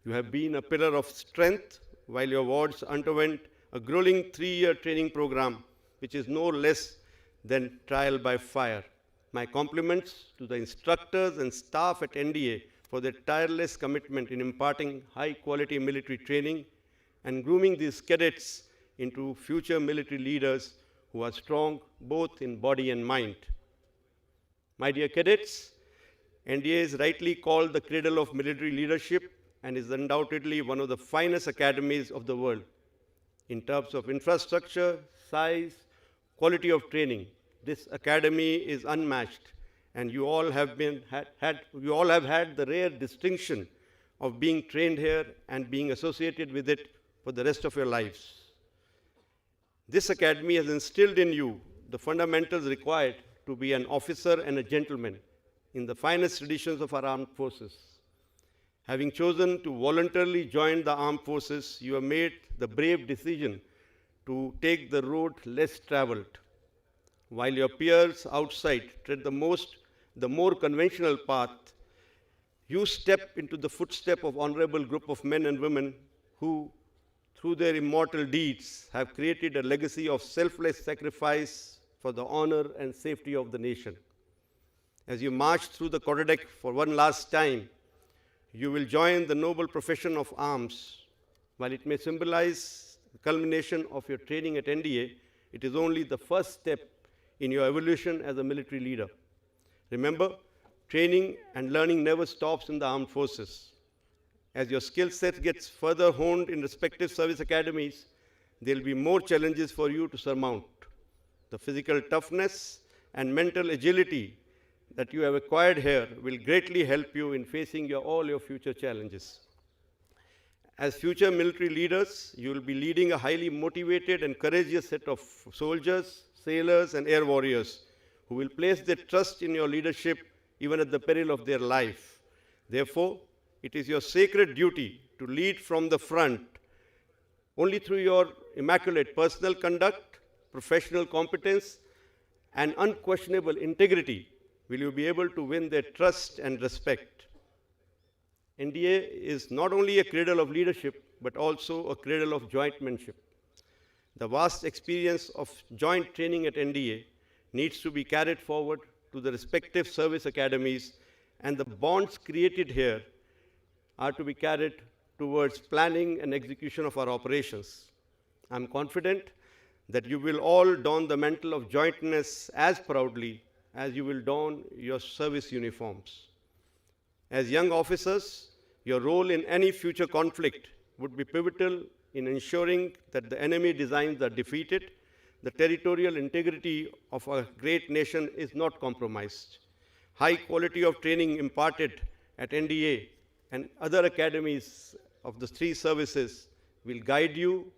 [SPEAKER 6] You have been a pillar of strength while your wards underwent a grueling 3-year training program, which is no less than trial by fire. My compliments to the instructors and staff at NDA for their tireless commitment in imparting high-quality military training and grooming these cadets into future military leaders who are strong both in body and mind. My dear cadets, NDA is rightly called the cradle of military leadership and is undoubtedly one of the finest academies of the world. In terms of infrastructure, size, quality of training, this academy is unmatched, and you all have had the rare distinction of being trained here and being associated with it for the rest of your lives. This academy has instilled in you the fundamentals required to be an officer and a gentleman in the finest traditions of our armed forces. Having chosen to voluntarily join the armed forces, you have made the brave decision to take the road less traveled. While your peers outside tread the more conventional path, you step into the footstep of honorable group of men and women who, through their immortal deeds, have created a legacy of selfless sacrifice for the honor and safety of the nation. As you march through the quarterdeck for one last time, you will join the noble profession of arms. While it may symbolize the culmination of your training at NDA, it is only the first step in your evolution as a military leader. Remember, training and learning never stops in the armed forces. As your skill set gets further honed in respective service academies, there will be more challenges for you to surmount. The physical toughness and mental agility that you have acquired here will greatly help you in facing all your future challenges. As future military leaders, you will be leading a highly motivated and courageous set of soldiers, sailors, and air warriors who will place their trust in your leadership even at the peril of their life. Therefore, it is your sacred duty to lead from the front. Only through your immaculate personal conduct, professional competence, and unquestionable integrity will you be able to win their trust and respect. NDA is not only a cradle of leadership, but also a cradle of jointmanship. The vast experience of joint training at NDA needs to be carried forward to the respective service academies, and the bonds created here are to be carried towards planning and execution of our operations. I'm confident that you will all don the mantle of jointness as proudly as you will don your service uniforms. As young officers, your role in any future conflict would be pivotal in ensuring that the enemy designs are defeated, the territorial integrity of our great nation is not compromised. High quality of training imparted at NDA and other academies of the three services will guide you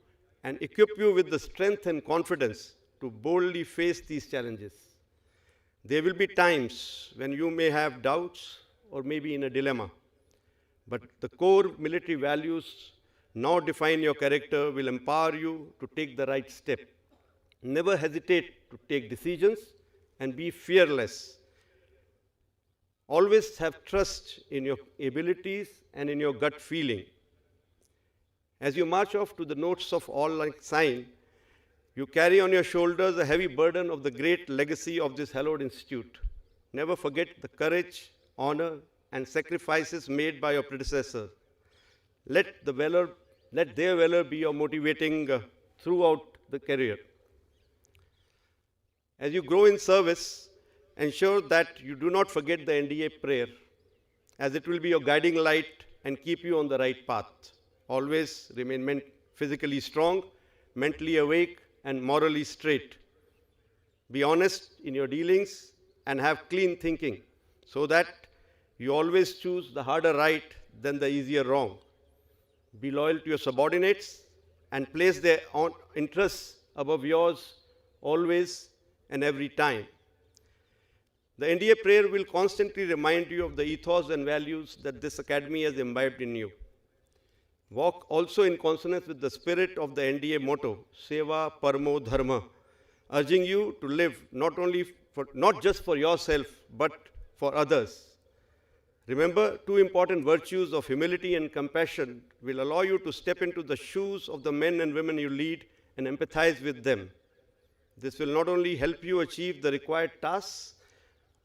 [SPEAKER 6] and equip you with the strength and confidence to boldly face these challenges. There will be times when you may have doubts or maybe in a dilemma, but the core military values now define your character will empower you to take the right step. Never hesitate to take decisions and be fearless. Always have trust in your abilities and in your gut feeling. As you march off to the notes of all like sign, you carry on your shoulders a heavy burden of the great legacy of this hallowed institute. Never forget the courage, honor, and sacrifices made by your predecessors. Let their valor be your motivating throughout the career. As you grow in service, ensure that you do not forget the NDA prayer, as it will be your guiding light and keep you on the right path. Always remain physically strong, mentally awake, and morally straight. Be honest in your dealings and have clean thinking so that you always choose the harder right than the easier wrong. Be loyal to your subordinates and place their own interests above yours always and every time. The NDA prayer will constantly remind you of the ethos and values that this academy has imbibed in you. Walk also in consonance with the spirit of the NDA motto, Seva Parmo Dharma, urging you to live not just for yourself, but for others. Remember, two important virtues of humility and compassion will allow you to step into the shoes of the men and women you lead and empathize with them. This will not only help you achieve the required tasks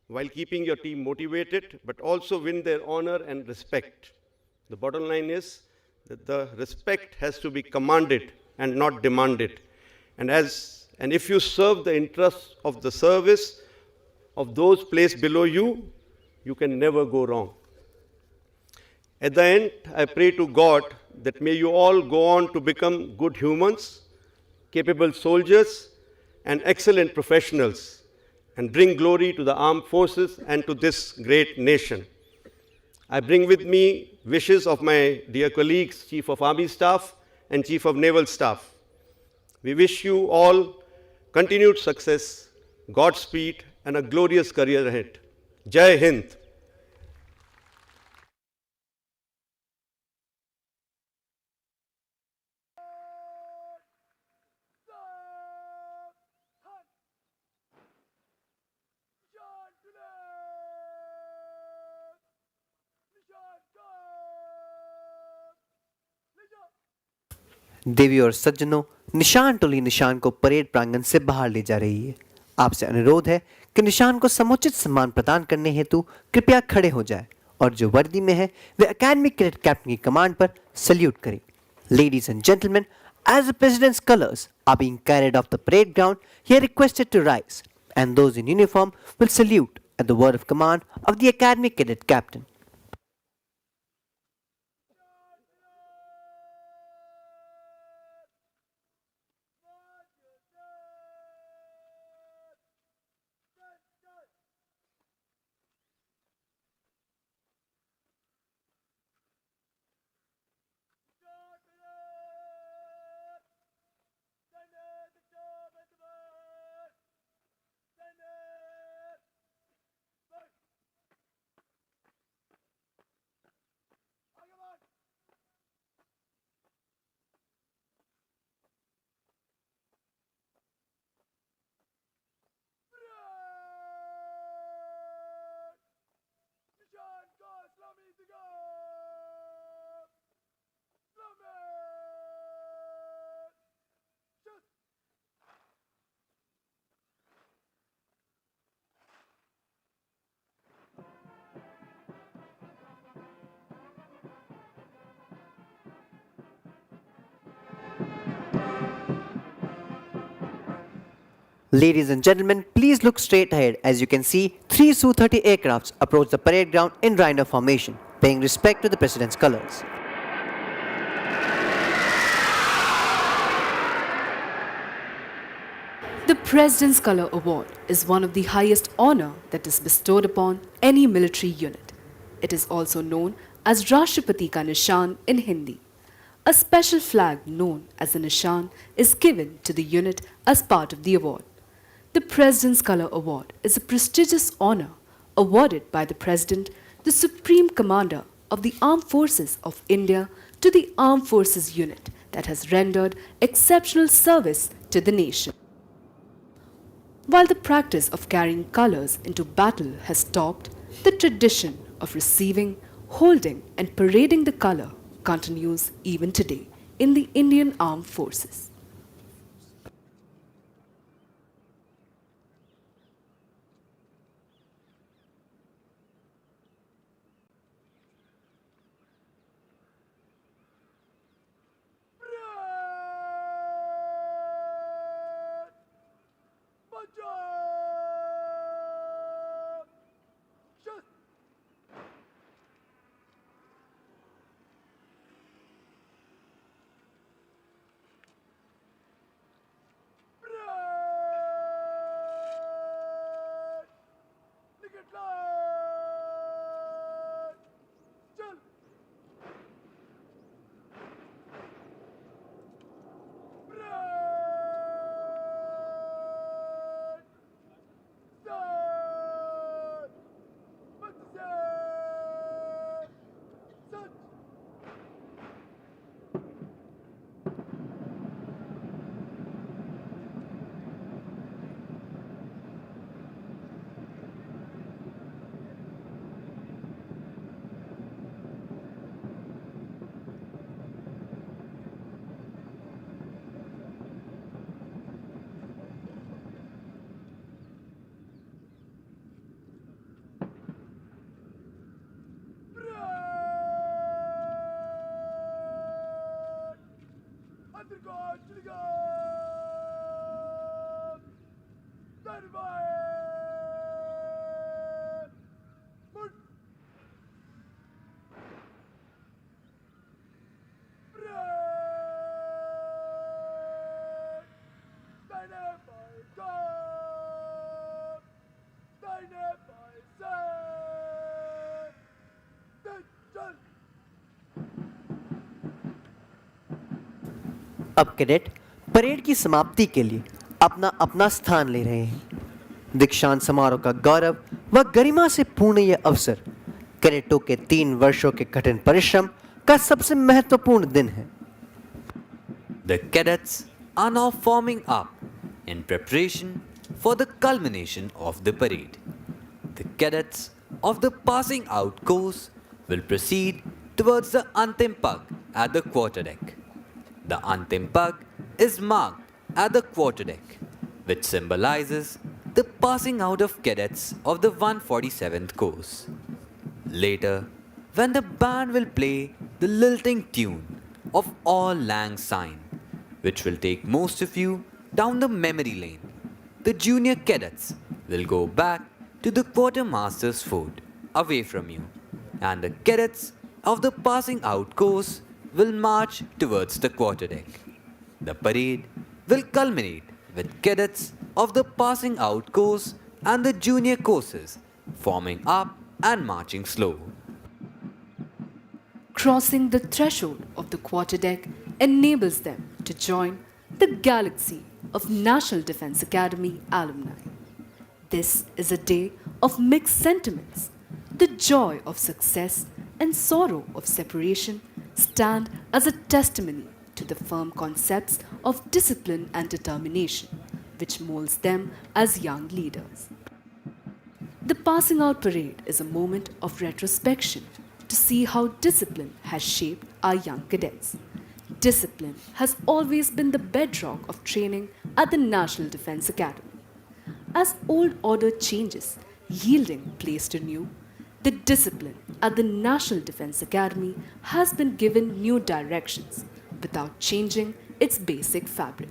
[SPEAKER 6] while keeping your team motivated, but also win their honor and respect. The bottom line is that the respect has to be commanded and not demanded. And if you serve the interests of the service of those placed below you, you can never go wrong. At the end, I pray to God that may you all go on to become good humans, capable soldiers, and excellent professionals, and bring glory to the armed forces and to this great nation. I bring with me wishes of my dear colleagues, Chief of Army Staff and Chief of Naval Staff. We wish you all continued success, Godspeed, and a glorious career ahead. Jai Hind.
[SPEAKER 4] देवी और सज्जनों, निशान टोली निशान को parade प्रांगण से बाहर ले जा रही है। आपसे अनुरोध है कि निशान को समुचित सम्मान प्रदान करने हेतु कृपया खड़े हो जाएं और जो वर्दी में है वे एकेडमी कैडेट कैप्टन की कमांड पर सल्यूट करें। Ladies and gentlemen, as the president's colors are being carried off the parade ground, he is requested to rise, and those in uniform will salute at the word of command of the academy cadet captain. Ladies and gentlemen, please look straight ahead as you can see three Su-30 aircrafts approach the parade ground in rhino formation, paying respect to the president's colors.
[SPEAKER 2] The President's Color Award is one of the highest honor that is bestowed upon any military unit. It is also known as Rashtrapati Ka Nishan in Hindi. A special flag known as the Nishan is given to the unit as part of the award. The President's Color Award is a prestigious honor awarded by the President, the Supreme Commander of the Armed Forces of India, to the Armed Forces unit that has rendered exceptional service to the nation. While the practice of carrying colors into battle has stopped, the tradition of receiving, holding, and parading the color continues even today in the Indian Armed Forces.
[SPEAKER 4] अब cadet parade की समाप्ति के लिए अपना अपना स्थान ले रहे हैं। दीक्षांत समारोह का गौरव व गरिमा से पूर्ण यह अवसर कैडेटों के 3 वर्षों के कठिन परिश्रम का सबसे महत्वपूर्ण दिन है।
[SPEAKER 1] The cadets are now forming up in preparation for the culmination of the parade. The cadets of the passing out course will proceed towards the Antim Pug at the quarterdeck. The Antim Pug is marked at the quarterdeck, which symbolizes the passing out of cadets of the 147th course. Later, when the band will play the lilting tune of All Lang Syne, which will take most of you down the memory lane, the junior cadets will go back to the quartermaster's fort away from you, and the cadets of the passing out course will march towards the quarterdeck. The parade will culminate with cadets of the passing out course and the junior courses forming up and marching slow.
[SPEAKER 2] Crossing the threshold of the quarterdeck enables them to join the galaxy of National Defense Academy alumni. This is a day of mixed sentiments. The joy of success and sorrow of separation stand as a testimony to the firm concepts of discipline and determination, which molds them as young leaders. The passing out parade is a moment of retrospection to see how discipline has shaped our young cadets. Discipline has always been the bedrock of training at the National Defense Academy. As old order changes, yielding place to new, the discipline at the National Defense Academy has been given new directions without changing its basic fabric.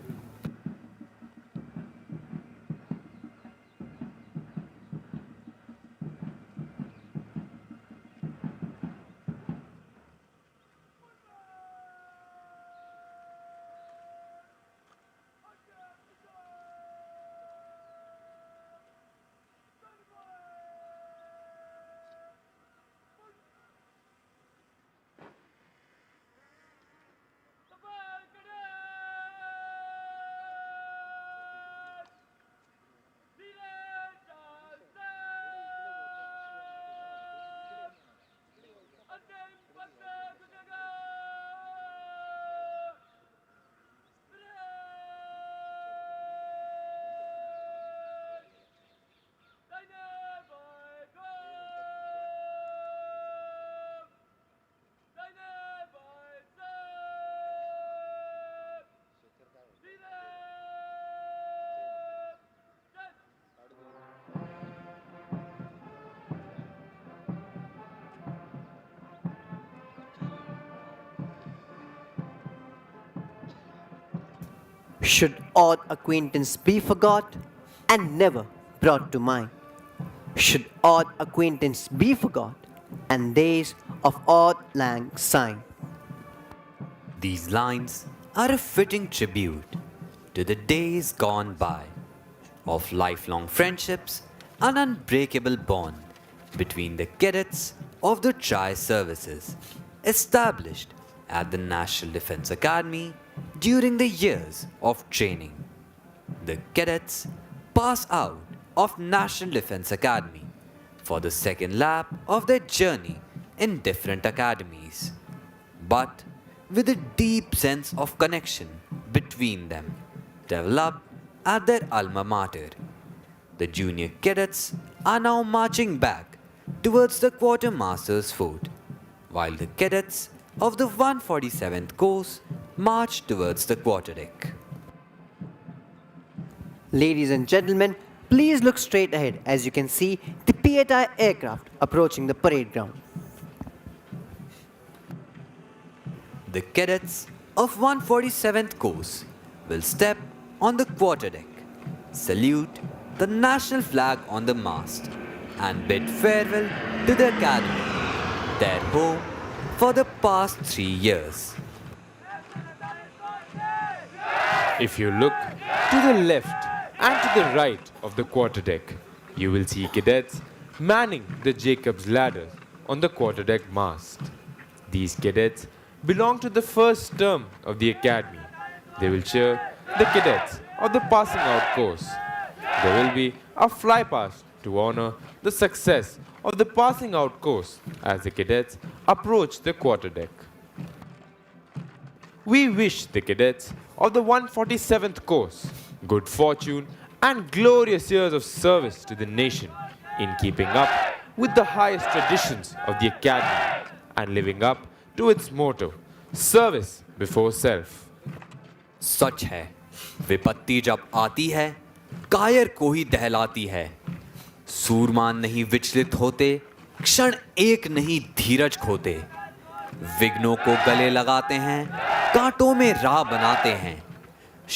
[SPEAKER 4] Should old acquaintance be forgot and never brought to mind? Should old acquaintance be forgot and days of old lang syne?
[SPEAKER 1] These lines are a fitting tribute to the days gone by of lifelong friendships and unbreakable bond between the cadets of the tri-services established at the National Defense Academy during the years of training. The cadets pass out of National Defense Academy for the second lap of their journey in different academies, but with a deep sense of connection between them developed at their alma mater. The junior cadets are now marching back towards the quartermaster's fort, while the cadets of the 147th course march towards the quarterdeck.
[SPEAKER 4] Ladies and gentlemen, please look straight ahead as you can see the P-8I aircraft approaching the parade ground.
[SPEAKER 1] The cadets of 147th course will step on the quarterdeck, salute the national flag on the mast, and bid farewell to the academy, their home for the past 3 years.
[SPEAKER 3] If you look to the left and to the right of the quarterdeck, you will see cadets manning the Jacob's ladder on the quarterdeck mast. These cadets belong to the first term of the academy. they will cheer the cadets of the passing out course. There will be a fly past to honor the success of the passing out course as the cadets approach the quarterdeck. We wish the cadets of the 147th course good fortune and glorious years of service to the nation in keeping up with the highest traditions of the academy and living up to its motto, service before self.
[SPEAKER 1] सच है, विपत्ति जब आती है कायर को ही दहलाती है। सूरमान नहीं विचलित होते, क्षण एक नहीं धीरज खोते। विघ्नों को गले लगाते हैं, कांटों में राह बनाते हैं।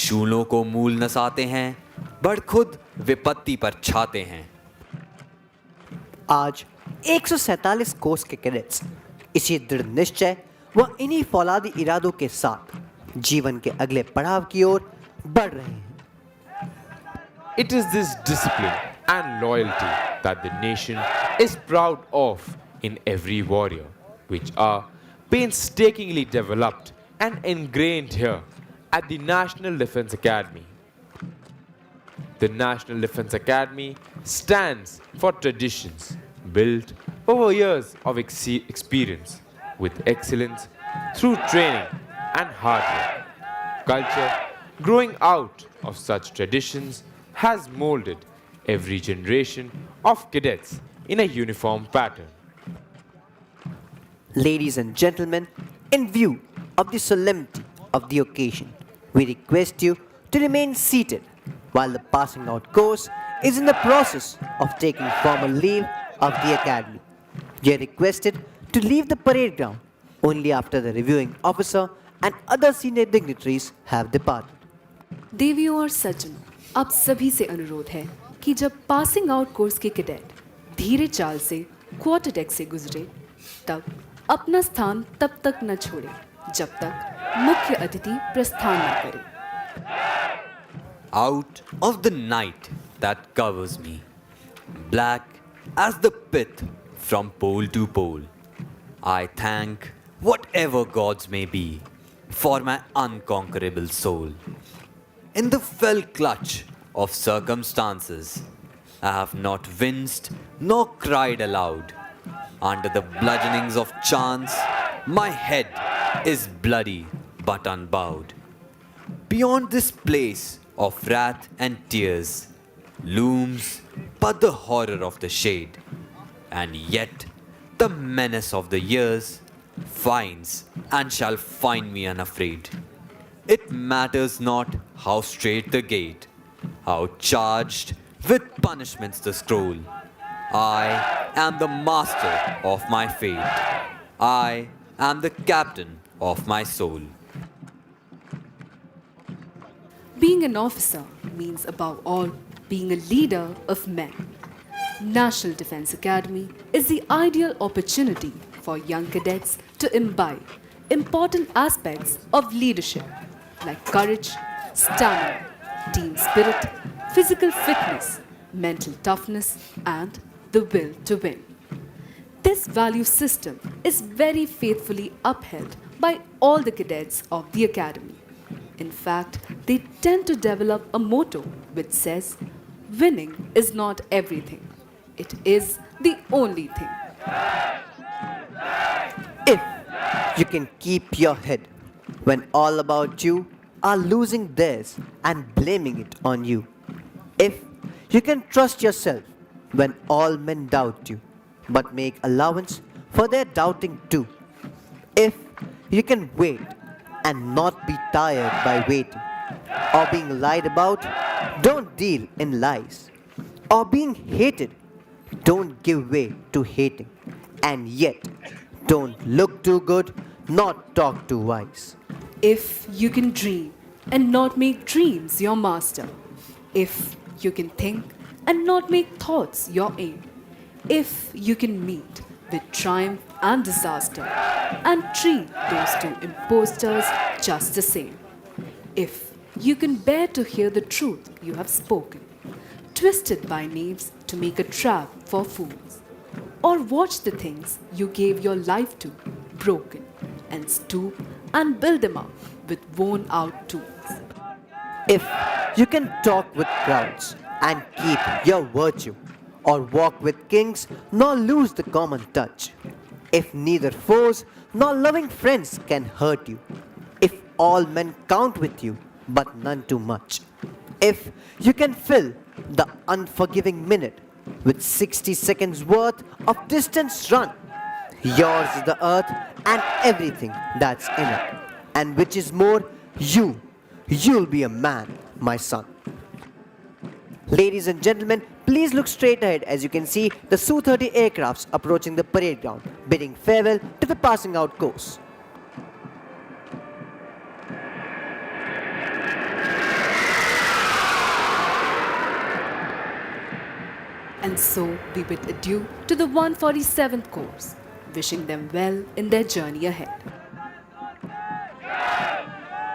[SPEAKER 1] शूलों को मूल नसाते हैं, बढ़ खुद विपत्ति पर छाते हैं।
[SPEAKER 4] आज 147 कोर्स के कैडेट्स इसी दृढ़ निश्चय व इन्हीं फौलादी इरादों के साथ जीवन के अगले पड़ाव की ओर बढ़ रहे हैं।
[SPEAKER 3] It is this discipline and loyalty that the nation is proud of in every warrior, which are painstakingly developed and ingrained here at the National Defense Academy. The National Defense Academy stands for traditions built over years of experience with excellence through training and hard work. Culture growing out of such traditions has molded every generation of cadets in a uniform pattern.
[SPEAKER 4] Ladies and gentlemen, in view of the solemnity of the occasion, we request you to remain seated while the passing out course is in the process of taking formal leave of the academy. You are requested to leave the parade ground only after the reviewing officer and other senior dignitaries have departed.
[SPEAKER 2] देवियों और सज्जनों, आप सभी से अनुरोध है कि जब पासिंग आउट कोर्स के कैडेट धीरे चाल से क्वार्टर डेक से गुजरे, तब अपना स्थान तब तक न छोड़े जब तक मुख्य अतिथि प्रस्थान न करे।
[SPEAKER 1] Out of the night that covers me, black as the pit from pole to pole, I thank whatever gods may be for my unconquerable soul. In the fell clutch of circumstances, I have not winced nor cried aloud. Under the bludgeonings of chance, my head is bloody but unbowed. Beyond this place of wrath and tears looms but the horror of the shade, and yet the menace of the years finds and shall find me unafraid. It matters not how straight the gate, how charged with punishments the scroll. I am the master of my fate. I am the captain of my soul.
[SPEAKER 2] Being an officer means above all being a leader of men. National Defense Academy is the ideal opportunity for young cadets to imbibe important aspects of leadership like courage, stamina, team spirit, physical fitness, mental toughness, and the will to win. This value system is very faithfully upheld by all the cadets of the Academy. In fact, they tend to develop a motto which says, winning is not everything, it is the only thing.
[SPEAKER 4] If you can keep your head when all about you are losing theirs and blaming it on you, if you can trust yourself when all men doubt you, but make allowance for their doubting too, if you can wait and not be tired by waiting, or being lied about, don't deal in lies, or being hated, don't give way to hating, and yet don't look too good, not talk too wise.
[SPEAKER 2] If you can dream and not make dreams your master, if you can think and not make thoughts your aim, if you can meet with triumph and disaster and treat those two impostors just the same, if you can bear to hear the truth you have spoken, twisted by knaves to make a trap for fools, or watch the things you gave your life to broken, and stoop and build them up with worn out tools.
[SPEAKER 4] If you can talk with crowds and keep your virtue, or walk with kings nor lose the common touch, if neither foes nor loving friends can hurt you, if all men count with you but none too much, if you can fill the unforgiving minute with 60 seconds worth of distance run, yours is the earth and everything that's in it, and which is more, you'll be a man, my son. Ladies and gentlemen, please look straight ahead as you can see the Su-30 aircrafts approaching the parade ground, bidding farewell to the passing out course.
[SPEAKER 2] And so we bid adieu to the 147th course, wishing them well in their journey ahead.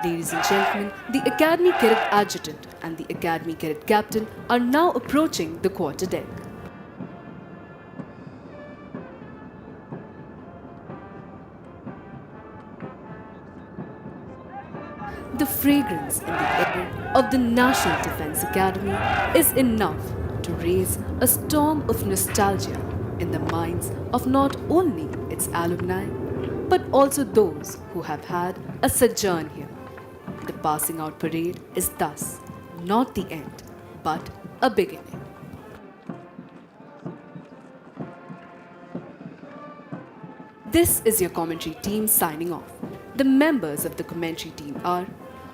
[SPEAKER 2] Ladies and gentlemen, the Academy Cadet Adjutant and the Academy Cadet Captain are now approaching the quarter deck. The fragrance in the air of the National Defense Academy is enough to raise a storm of nostalgia in the minds of not only its alumni, but also those who have had a sojourn here. The passing out parade is thus not the end, but a beginning. This is your commentary team signing off. The members of the commentary team are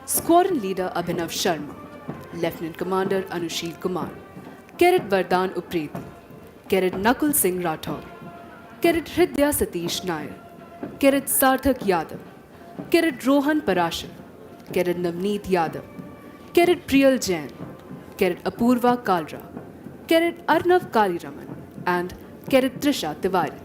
[SPEAKER 2] Squadron Leader Abhinav Sharma, Lieutenant Commander Anushil Kumar, Cadet Vardhan Upreti, Cadet Nakul Singh Rathore, Cadet Hridaya Satish Nair, Cadet Sarthak Yadav, Cadet Rohan Parashar, Cadet Navneet Yadav, Cadet Priyal Jain, Cadet Apurva Kalra, Cadet Arnav Kaliraman, and Cadet Trisha Tiwari.